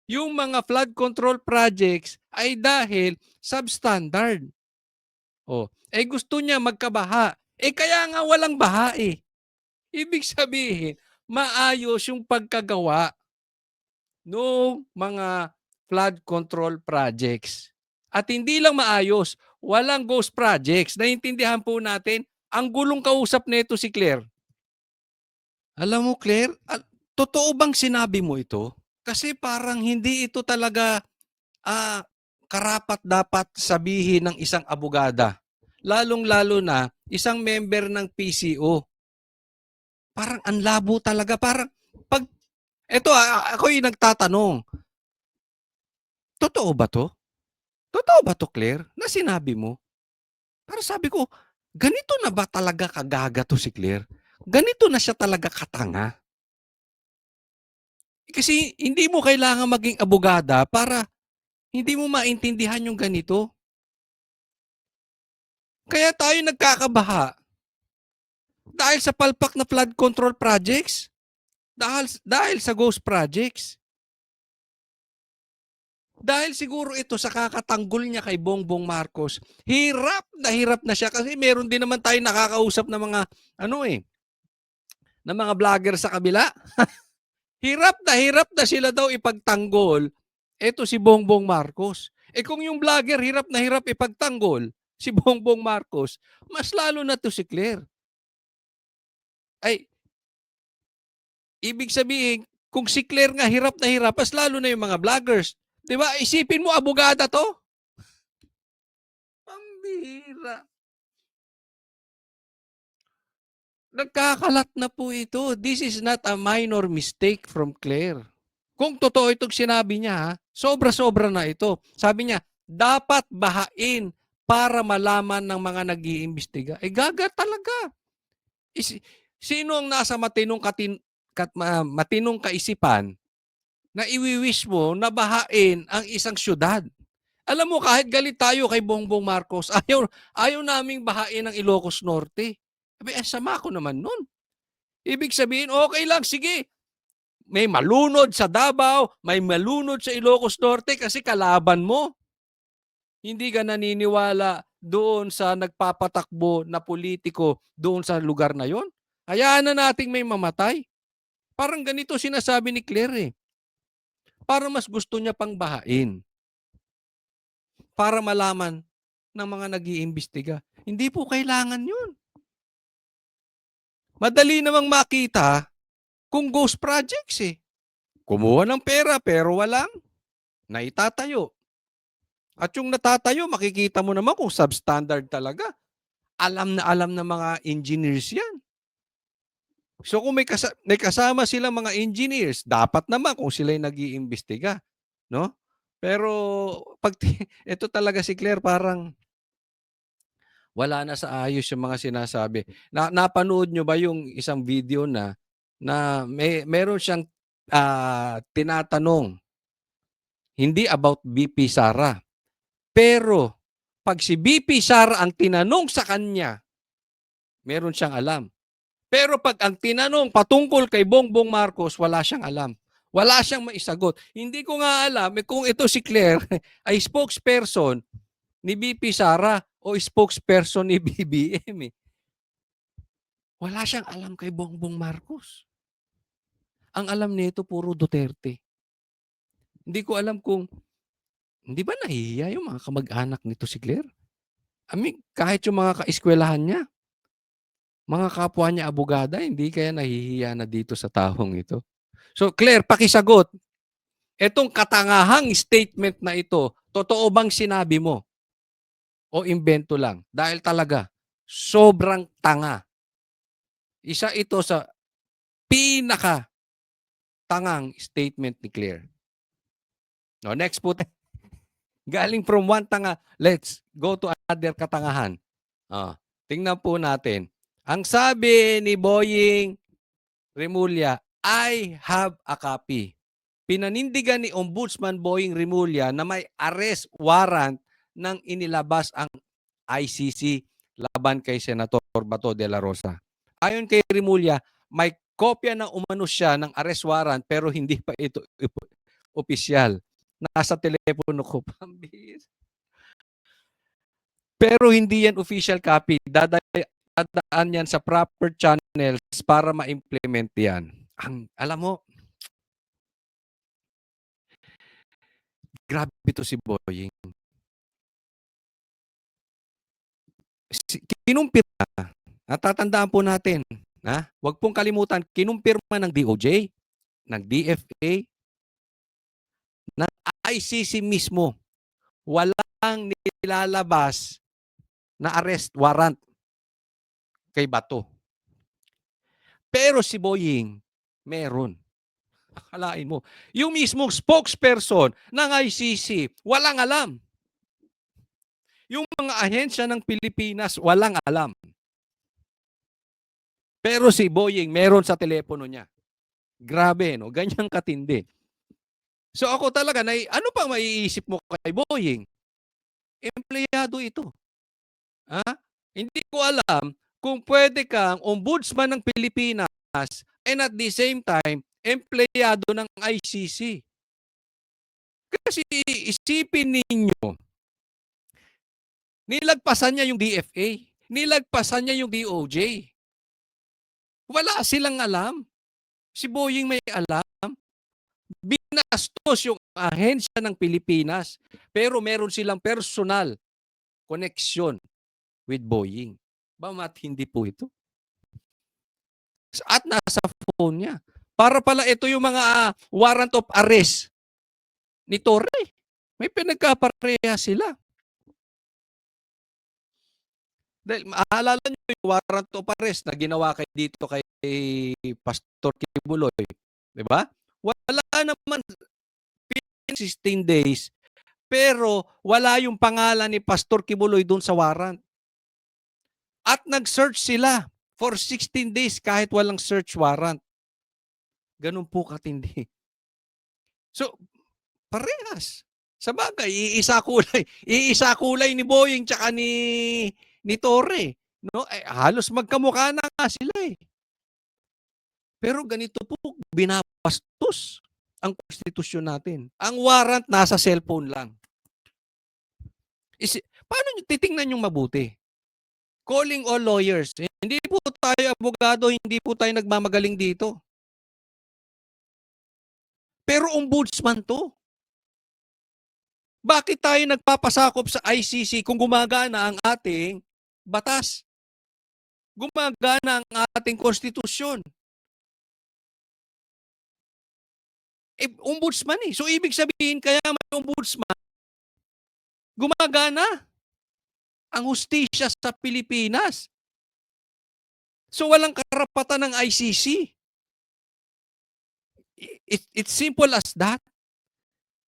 yung mga flood control projects ay dahil substandard. Gusto niya magkabaha. Kaya nga walang baha eh. Ibig sabihin, maayos yung pagkagawa ng mga flood control projects. At hindi lang maayos, walang ghost projects. Naiintindihan po natin, ang gulong kausap nito si Claire. Alam mo, Claire, totoo bang sinabi mo ito? Kasi parang hindi ito talaga karapat dapat sabihin ng isang abogada. Lalong-lalo na isang member ng PCO. Parang ang labo talaga. Parang, ako yung nagtatanong. Totoo ba to? Totoo ba to, Claire? Na sinabi mo? Para sabi ko, ganito na ba talaga kagaga to si Claire? Ganito na siya talaga katanga? Kasi hindi mo kailangan maging abogada para hindi mo maintindihan yung ganito. Kaya tayo nagkakabaha. Dahil sa palpak na flood control projects. Dahil sa ghost projects. Dahil siguro ito sa kakatanggol niya kay Bongbong Marcos, hirap na siya kasi meron din naman tayo nakakausap na mga na mga vlogger sa kabila. Hirap na sila daw ipagtanggol ito si Bongbong Marcos. Kung yung vlogger hirap na hirap ipagtanggol si Bongbong Marcos, mas lalo na to si Claire. Ibig sabihin, kung si Claire nga hirap na hirap, mas lalo na yung mga vloggers. Diba? Isipin mo, abogada to? Pambihira. Nagkakalat na po ito. This is not a minor mistake from Claire. Kung totoo itong sinabi niya, sobra-sobra na ito. Sabi niya, dapat bahain para malaman ng mga nag-iimbestiga. Gaga talaga. Sino ang nasa matinong kaisipan na iwi-wish mo na bahain ang isang syudad? Alam mo, kahit galit tayo kay Bongbong Marcos, ayaw naming bahain ang Ilocos Norte. Sama ko naman nun. Ibig sabihin, okay lang, sige. May malunod sa Davao, may malunod sa Ilocos Norte kasi kalaban mo. Hindi ka naniniwala doon sa nagpapatakbo na politiko doon sa lugar na yon? Hayaan na nating may mamatay. Parang ganito sinasabi ni Claire eh. Parang mas gusto niya pang bahain para malaman ng mga nag-iimbestiga. Hindi po kailangan yun. Madali namang makita kung ghost projects eh. Kumuha ng pera pero walang naitatayo. At yung natatayo, makikita mo naman kung substandard talaga. Alam na alam ng mga engineers yan. So kung may kasama silang mga engineers, dapat naman kung sila'y nag-iimbestiga. No? Pero pag ito talaga si Claire parang wala na sa ayos yung mga sinasabi. Napanood nyo ba yung isang video na meron siyang tinatanong hindi about BP Sara. Pero pag si BP Sara ang tinanong sa kanya, meron siyang alam. Pero pag ang tinanong patungkol kay Bongbong Marcos, wala siyang alam. Wala siyang maisagot. Hindi ko nga alam kung ito si Claire ay spokesperson ni BP Sara o spokesperson ni BBM. Wala siyang alam kay Bongbong Marcos. Ang alam nito puro Duterte. Hindi ko alam kung, hindi ba nahihiya yung mga kamag-anak nito si Claire? I mean, kahit yung mga kaeskwelahan niya, mga kapwa niya abogada, hindi kaya nahihiya na dito sa taong ito. So Claire, pakisagot. Etong katangahang statement na ito, totoo bang sinabi mo? O imbento lang? Dahil talaga, sobrang tanga. Isa ito sa pinaka tangang statement ni Claire. No, next po. Galing from one tanga, let's go to another katangahan. Tingnan po natin. Ang sabi ni Boying Remulla, I have a copy. Pinanindigan ni Ombudsman Boying Remulla na may arrest warrant nang inilabas ang ICC laban kay Senator Bato de la Rosa. Ayon kay Remulla, may kopya na umano siya ng arrest warrant pero hindi pa ito opisyal. Nasa telepono ko. Pambihis. Pero hindi yan official copy. Dadaan yan sa proper channels para ma-implement yan. Alam mo, grabe to si Boying. Kinumpirma. Natatandaan po natin. Huwag pong kalimutan, kinumpirma ng DOJ, ng DFA, ng ICC mismo. Walang nilalabas na arrest warrant kay Bato. Pero si Boying, meron. Akalain mo. Yung mismong spokesperson ng ICC, walang alam. Yung mga ahensya ng Pilipinas, walang alam. Pero si Boying, meron sa telepono niya. Grabe, no? Ganyang katindi. So ako talaga, ano pang maiisip mo kay Boying? Empleyado ito. Hindi ko alam kung pwede kang ombudsman ng Pilipinas and at the same time, empleyado ng ICC. Kasi isipin ninyo, nilagpasan niya yung DFA, nilagpasan niya yung DOJ. Wala silang alam. Si Boying may alam. Binastos yung ahensya ng Pilipinas, pero meron silang personal connection with Boying. Bamat hindi po ito? At nasa phone niya. Para pala ito yung mga warrant of arrest ni Torre. May pinagkapareha sila. Dahil maalala niyo yung warrant of arrest na ginawa dito kay Pastor Kibuloy. Diba? Wala naman 16 days, pero wala yung pangalan ni Pastor Kibuloy doon sa warrant. At nag-search sila for 16 days kahit walang search warrant. Ganun po katindi. So, parehas. Sa bagay, iisa kulay ni Boying tsaka ni Torre. No? Halos magkamukha na nga sila eh. Pero ganito po, binabastos ang konstitusyon natin. Ang warrant nasa cellphone lang. Paano nyo titingnan yung mabuti? Calling all lawyers. Hindi po tayo abogado, hindi po tayo nagmamagaling dito. Pero ombudsman to. Bakit tayo nagpapasakop sa ICC kung gumagana ang ating batas? Gumagana ang ating konstitusyon. Ombudsman eh. So ibig sabihin, kaya may ombudsman, gumagana ang hustisya sa Pilipinas. So walang karapatan ng ICC. It's simple as that.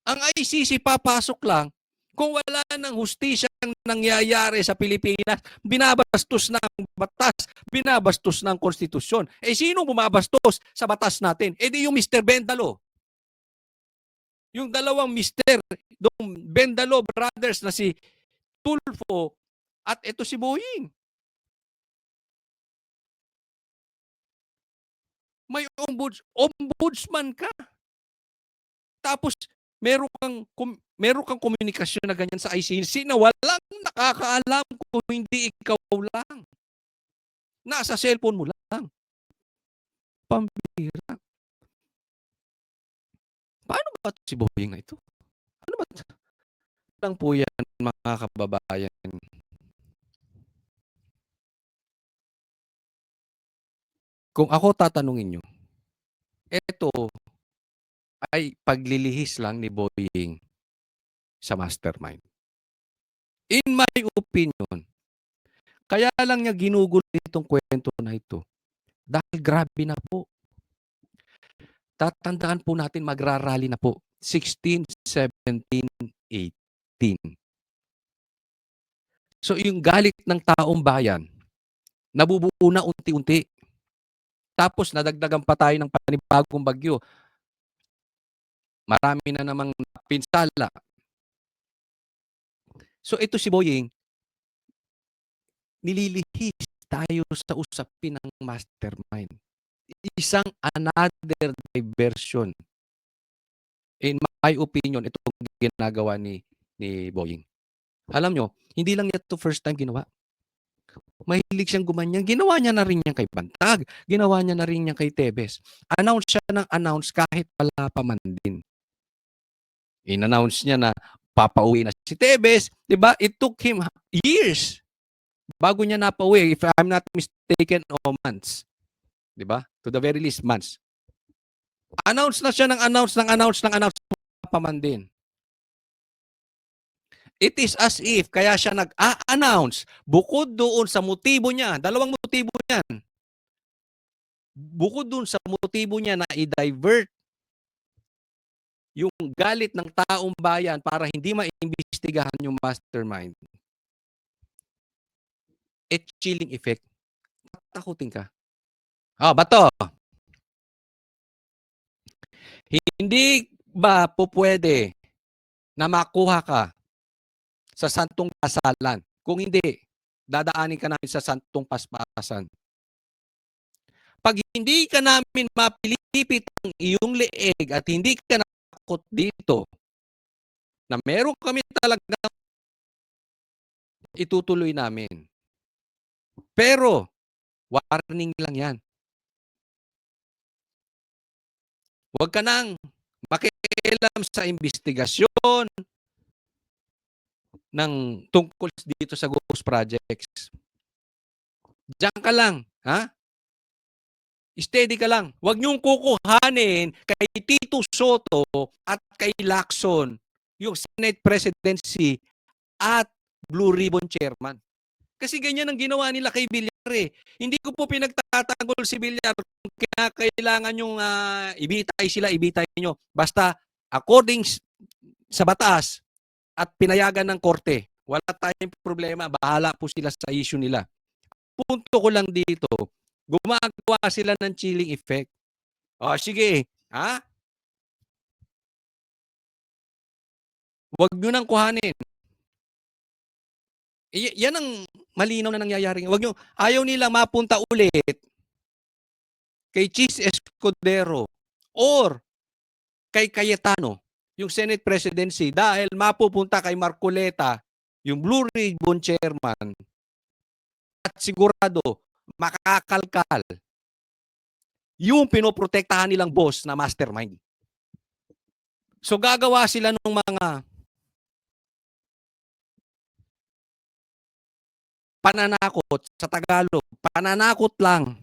Ang ICC papasok lang kung wala ng hustisyang nangyayari sa Pilipinas, binabastos ng batas, binabastos ng konstitusyon. Sino bumabastos sa batas natin? Di yung Mr. Bendalo. Yung dalawang Mr. Bendalo brothers na si Tulfo at ito si Boying. May ombudsman ka. Tapos meron kang komunikasyon na ganyan sa ICC na walang nakakaalam kung hindi ikaw lang. Nasa cellphone mo lang. Pambira. Paano ba si Boying na ito? Ano ba? Lang po yan, mga kababayan. Kung ako tatanungin nyo, ito ay paglilihis lang ni Boying sa mastermind. In my opinion, kaya lang niya ginugulo itong kwento na ito dahil grabe na po. Tatandaan po natin magrarally na po 16, 17, 18. So yung galit ng taong bayan, nabubuo na unti-unti. Tapos nadagdagan pa tayo ng panibagong bagyo. Marami na namang pinsala. So ito si Boying, nililihis tayo sa usapin ng mastermind. Isang another diversion. In my opinion, itong ginagawa ni Boying. Alam nyo, hindi lang niya ito first time ginawa. Mahilig siyang gumanyan. Ginawa niya na rin yan kay Bantag. Ginawa niya na rin yan kay Tebes. Announce siya ng announce kahit wala pa man din. In-announce niya na papauwi na si Tebes. Diba? It took him years bago niya napauwi. If I'm not mistaken, months. Diba? To the very least, months. Announce na siya ng announce pa man din. It is as if, kaya siya nag-a-announce, bukod doon sa motibo niya, dalawang motibo niyan. Bukod doon sa motibo niya na i-divert yung galit ng taong bayan para hindi maimbestigahan yung mastermind. Chilling effect. Takutin ka. Bato. Hindi ba po pwede na makuha ka sa santong pasalan? Kung hindi, dadaanin ka namin sa santong paspasan. Pag hindi ka namin mapilipit ang iyong leeg at hindi ka nakakot dito, na meron kami talagang itutuloy namin. Pero, warning lang yan. Huwag ka nang makialam sa investigasyon ng tungkol dito sa Ghost Projects. Diyan ka lang, ha? Steady ka lang. Huwag niyong kukuhanin kay Tito Soto at kay Lacson yung Senate Presidency at Blue Ribbon Chairman. Kasi ganyan ang ginawa nila kay Villar eh. Hindi ko po pinagtatanggol si Villar kung kailangan yung ibitay sila, ibitay nyo. Basta according sa batas, at pinayagan ng korte. Wala tayong problema. Bahala po sila sa issue nila. Punto ko lang dito, gumagawa sila ng chilling effect. Sige. Ha? Huwag nyo nang kuhanin. Yan ang malinaw na nangyayari. Ayaw nilang mapunta ulit kay Chis Escudero or kay Cayetano, yung Senate Presidency, dahil mapupunta kay Marcoleta, yung Blue Ribbon Chairman, at sigurado makakalkal yung pinoprotektahan nilang boss na mastermind. So gagawa sila ng mga pananakot sa Tagalog. Pananakot lang.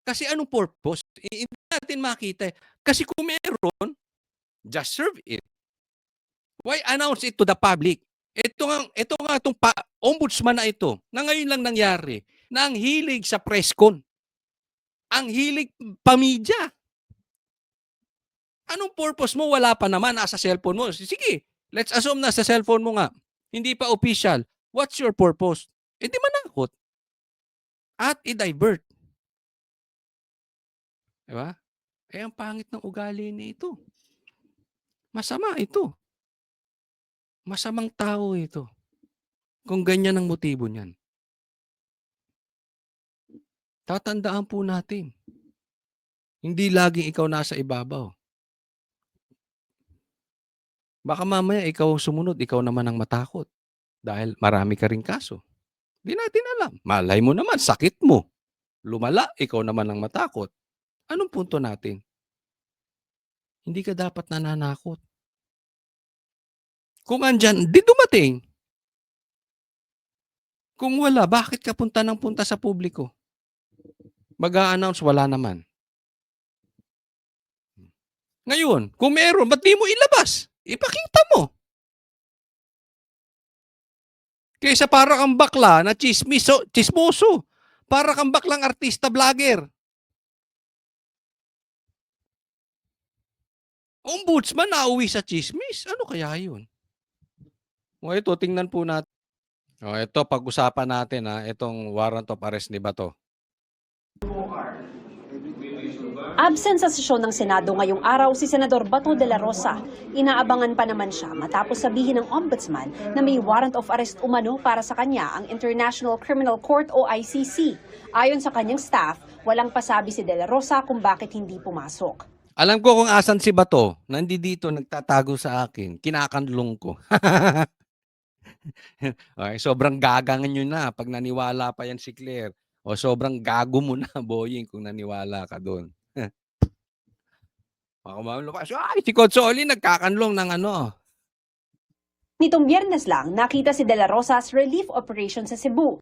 Kasi anong purpose? Hindi natin makita. Kasi kung meron, just serve it. Why announce it to the public? Ito nga itong ombudsman na ito, na ngayon lang nangyari, na ang hilig sa press con. Ang hilig pamidya. Anong purpose mo? Wala pa naman, nasa cellphone mo. Sige, let's assume nasa cellphone mo nga. Hindi pa official. What's your purpose? Di manakot. At i-divert. Diba? Ang pangit ng ugali ni ito. Masama ito. Masamang tao ito. Kung ganyan ang motibo niyan. Tatandaan po natin. Hindi laging ikaw nasa ibabaw. Baka mamaya ikaw ang sumunod, ikaw naman ang matakot. Dahil marami ka ring kaso. Di natin alam. Malay mo naman, sakit mo. Lumala, ikaw naman ang matakot. Anong punto natin? Hindi ka dapat nananakot. Kung andyan, di dumating. Kung wala, bakit ka punta sa publiko? Mag-a-announce, wala naman. Ngayon, kung meron, ba't di mo ilabas? Ipakita mo. Kaysa para kang bakla na chismoso. Para kang baklang artista vlogger. Ombudsman na uwi sa chismis. Ano kaya yun? O ito, tingnan po natin. O ito, pag-usapan natin itong warrant of arrest ni Bato. Absent sa sesyon ng Senado ngayong araw si Senador Bato de la Rosa. Inaabangan pa naman siya matapos sabihin ng Ombudsman na may warrant of arrest umano para sa kanya ang International Criminal Court o ICC. Ayon sa kanyang staff, walang pasabi si de la Rosa kung bakit hindi pumasok. Alam ko kung asan si Bato. Nandito, nagtatago sa akin. Kinakanlong ko. Okay, sobrang gagangan nyo na pag naniwala pa yan si Claire. O sobrang gago mo na, Boying, kung naniwala ka doon. Ay, si Codsoli nagkakanlong ng ano. Nitong Biyernes lang, nakita si de la Rosa's relief operation sa Cebu.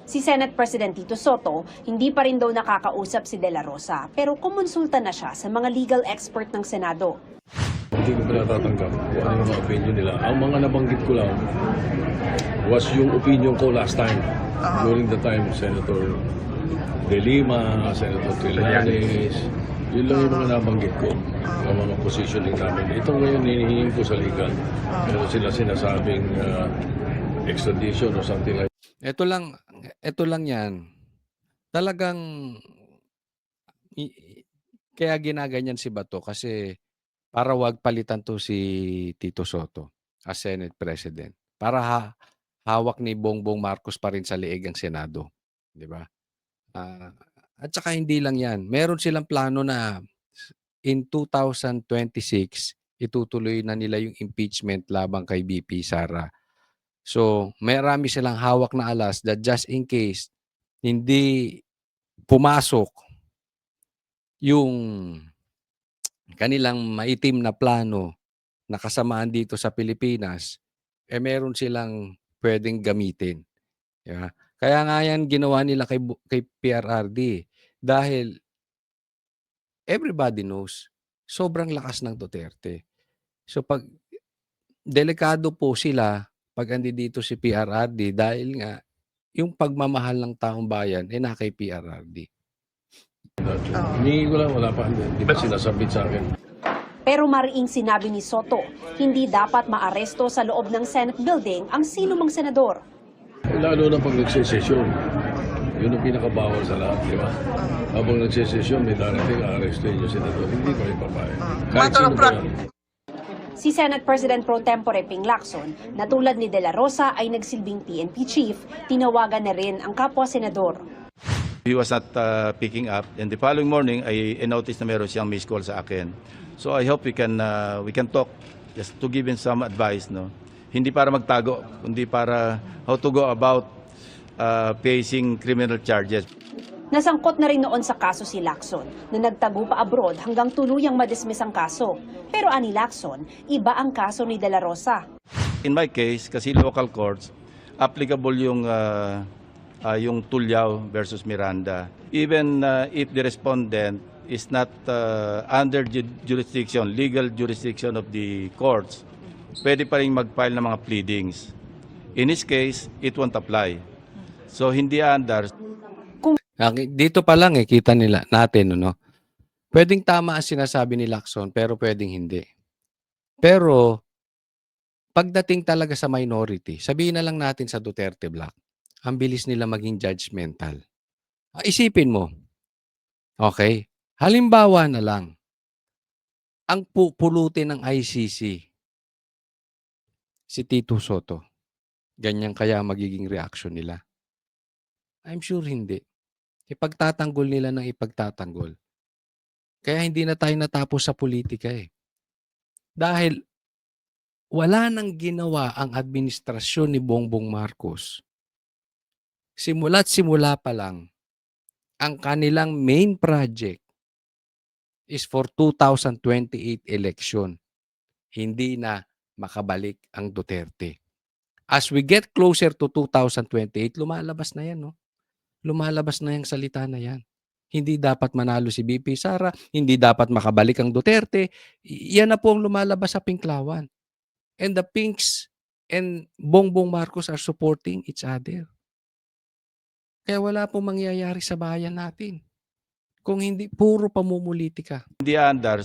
Si Senate President Tito Soto, hindi pa rin daw nakakausap si de la Rosa, pero kumonsulta na siya sa mga legal expert ng Senado. Hindi ko pa natatanggap kung ano yung mga opinion nila. Ang mga nabanggit ko lang was yung opinion ko last time. During the time, Senator De Lima, Senator Trillanes, yun lang yung mga nabanggit ko. Ang mga positioning namin. Ito ngayon hinihingin ko sa legal. Pero sila sinasabing extradition or something like that. Ito lang yan. Talagang kaya ginaganyan si Bato kasi para wag palitan to si Tito Soto as Senate President. Para hawak ni Bongbong Marcos pa rin sa liig ang Senado. Di ba? At saka hindi lang yan. Meron silang plano na in 2026, itutuloy na nila yung impeachment labang kay BP Sara. So, marami silang hawak na alas that just in case hindi pumasok yung kanilang maitim na plano na kasamaan dito sa Pilipinas, meron silang pwedeng gamitin. Yeah. Kaya nga yan ginawa nila kay PRRD dahil everybody knows sobrang lakas ng Duterte. So pag delikado po sila pag andi dito si PRRD dahil nga yung pagmamahal ng taong bayan na kay PRRD. Hinihingi ko lang, wala pa. Hindi ba sinasabit sa akin? Pero mariing sinabi ni Soto, hindi dapat maaresto sa loob ng Senate building ang sino mang senador. Lalo na pag nagsesesyon. Yun ang pinakabawal sa lahat, di ba? Habang nagsesesyon, may darating, a-arrestuin yung senador. Hindi ko ipapayag. Kahit sino ba yan. Si Senate President Pro Tempore Ping Lacson, na tulad ni De La Rosa ay nagsilbing PNP chief, tinawagan na rin ang kapwa-senador. He was not picking up, and the following morning, I noticed na meron siyang missed call sa akin. So I hope we can talk just to give him some advice, no? Hindi para magtago, kundi para how to go about facing criminal charges. Nasangkot na rin noon sa kaso si Lacson na nagtago pa abroad hanggang tuluyang madismiss ang kaso. Pero ani Lacson, iba ang kaso ni De La Rosa. In my case, kasi local courts, applicable yung Tulyaw versus Miranda. Even if the respondent is not under jurisdiction, legal jurisdiction of the courts, pwede pa rin mag-file ng mga pleadings. In this case, it won't apply. So hindi under. Dito pa lang kita nila natin, no? Pwedeng tama ang sinasabi ni Lacson, pero pwedeng hindi. Pero, pagdating talaga sa minority, sabihin na lang natin sa Duterte Black, ang bilis nila maging judgmental. Isipin mo, okay, halimbawa na lang, ang pupulutin ng ICC, si Tito Soto, ganyan kaya magiging reaction nila? I'm sure hindi. Ipagtatanggol nila ng ipagtatanggol. Kaya hindi na tayo natapos sa politika eh. Dahil wala nang ginawa ang administrasyon ni Bongbong Marcos. Simula't simula pa lang, ang kanilang main project is for 2028 election. Hindi na makabalik ang Duterte. As we get closer to 2028, lumalabas na yan, no? Lumalabas na yung salita na yan. Hindi dapat manalo si BP Sara, hindi dapat makabalik ang Duterte. Yan na po ang lumalabas sa Pinklawan. And the Pinks and Bongbong Marcos are supporting each other. Kaya wala pong mangyayari sa bayan natin. Kung hindi, puro pamumulitika. Hindi under.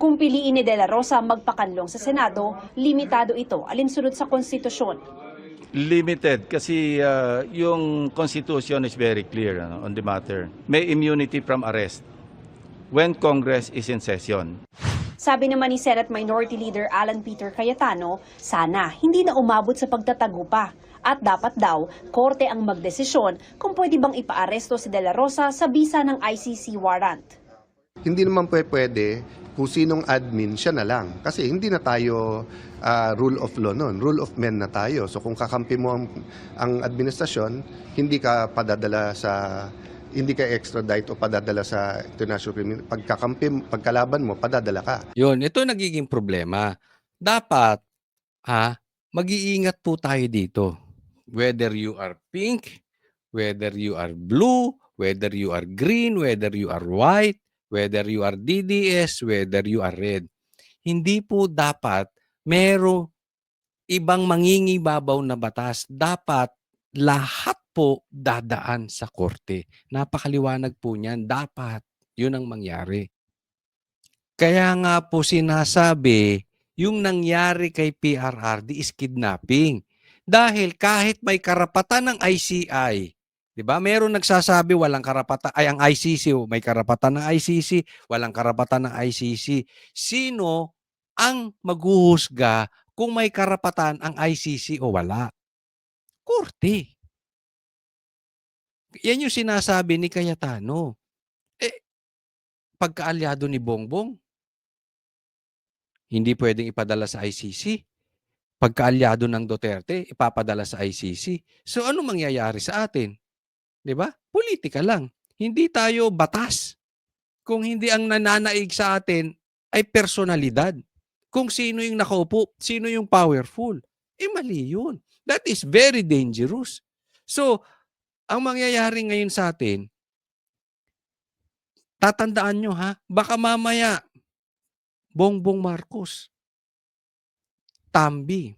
Kung piliin ni De La Rosa magpakanlong sa Senado, limitado ito alinsunod sa konstitusyon. Limited kasi yung Constitution is very clear on the matter. May immunity from arrest when Congress is in session. Sabi naman ni Senate Minority Leader Alan Peter Cayetano, sana hindi na umabot sa pagtatago pa. At dapat daw, korte ang magdesisyon kung pwede bang ipaaresto si De La Rosa sa bisa ng ICC warrant. Hindi naman pwede kung sinong admin, siya na lang. Kasi hindi na tayo rule of law noon, rule of men na tayo. So kung kakampi mo ang administrasyon, hindi ka extradite o padadala sa international criminal. Pagkalaban mo, padadala ka. Yun, ito nagiging problema. Dapat, mag-iingat po tayo dito. Whether you are pink, whether you are blue, whether you are green, whether you are white, whether you are DDS, whether you are red. Hindi po dapat merong ibang mangingibabaw na batas. Dapat lahat po dadaan sa korte. Napakaliwanag po niyan. Dapat yun ang mangyari. Kaya nga po sinasabi, yung nangyari kay PRRD is kidnapping. Dahil kahit may karapatan ng ICI, 'di ba? Meron nagsasabi walang karapatan ay ang ICC, may karapatan ng ICC, walang karapatan ng ICC. Sino ang maghuhusga kung may karapatan ang ICC o wala? Korte. Yan yung sinasabi ni Cayetano. Pagkaalyado ni Bongbong, hindi pwedeng ipadala sa ICC. Pagkaalyado ng Duterte, ipapadala sa ICC. So ano mangyayari sa atin? 'Di ba? Politika lang. Hindi tayo batas. Kung hindi ang nananaig sa atin ay personalidad. Kung sino yung nakaupo, sino yung powerful. Mali yun. That is very dangerous. So, ang mangyayari ngayon sa atin, tatandaan nyo baka mamaya, Bongbong Marcos, Tambi,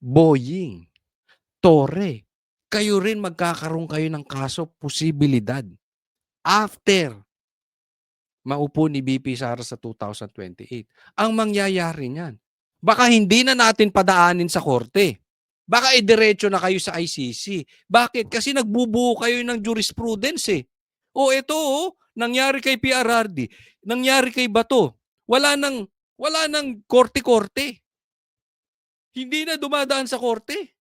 Boying, Torre, kayo rin magkakaroon kayo ng kaso, posibilidad. After maupo ni BP Sara sa 2028. Ang mangyayari niyan, baka hindi na natin padaanin sa korte. Baka idiretso na kayo sa ICC. Bakit? Kasi nagbubuo kayo ng jurisprudence eh. O ito, nangyari kay PRRD, nangyari kay Bato. Wala nang korte-korte. Hindi na dumadaan sa korte.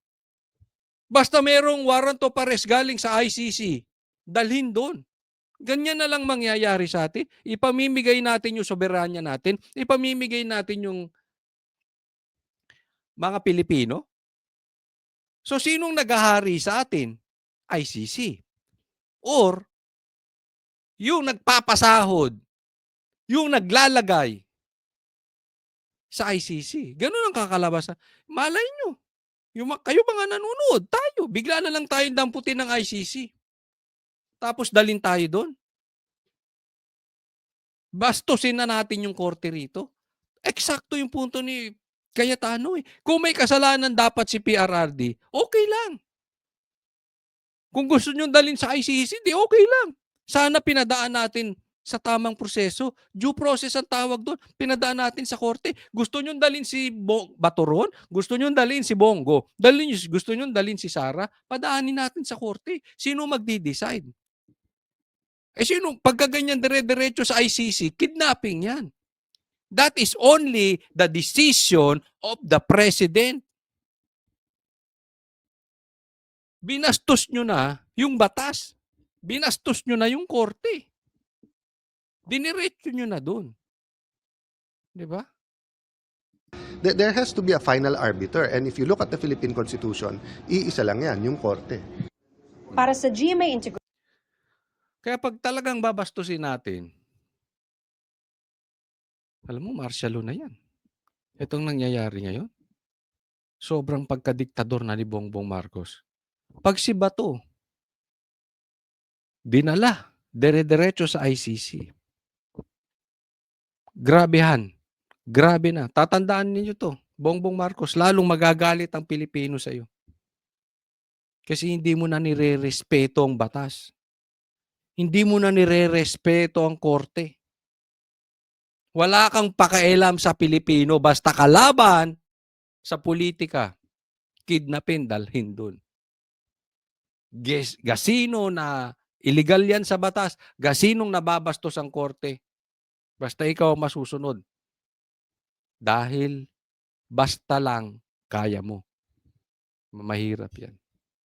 Basta merong warrant of arrest galing sa ICC, dalhin doon. Ganyan na lang mangyayari sa atin. Ipamimigay natin yung soberanya natin. Ipamimigay natin yung mga Pilipino. So, sinong naghahari sa atin? ICC. Or, yung nagpapasahod, yung naglalagay sa ICC. Ganun ang kakalabasan. Malay nyo, kayo mga nanonood, tayo, bigla na lang tayong damputin ng ICC. Tapos dalin tayo doon. Bastusin na natin yung korte rito. Eksakto yung punto ni Cayetano eh. Kung may kasalanan dapat si PRRD, okay lang. Kung gusto nyo dalhin sa ICC, di okay lang. Sana pinadaan natin sa tamang proseso. Due process ang tawag doon. Pinadaan natin sa korte. Gusto nyo dalhin si Batoron? Gusto nyo dalhin si Bongo? Gusto nyo dalhin si Sara? Padaanin natin sa korte. Sino magdi-decide? Sino? Pagkaganyan dire-diretso sa ICC, kidnapping yan. That is only the decision of the president. Binastos nyo na yung batas. Binastos nyo na yung korte. Diniretso nyo na doon. Di ba? There has to be a final arbiter. And if you look at the Philippine Constitution, iisa lang yan, yung korte. Para sa GMA Integrated. Kaya pag talagang babastusin natin, alam mo, martial law na yan. Itong nangyayari ngayon. Sobrang pagkadiktador na ni Bongbong Marcos. Pag si Bato, dinala, dire-diretso sa ICC. Grabehan. Grabe na. Tatandaan ninyo to. Bongbong Marcos, lalong magagalit ang Pilipino sa iyo. Kasi hindi mo na nire-respeto ang batas. Hindi mo na nire-respeto ang korte. Wala kang pakialam sa Pilipino, basta kalaban sa politika, kidnapin, dalhin doon. Gasino na illegal yan sa batas, gasinong nababastos ang korte. Basta ikaw masusunod. Dahil basta lang kaya mo. Mahirap yan.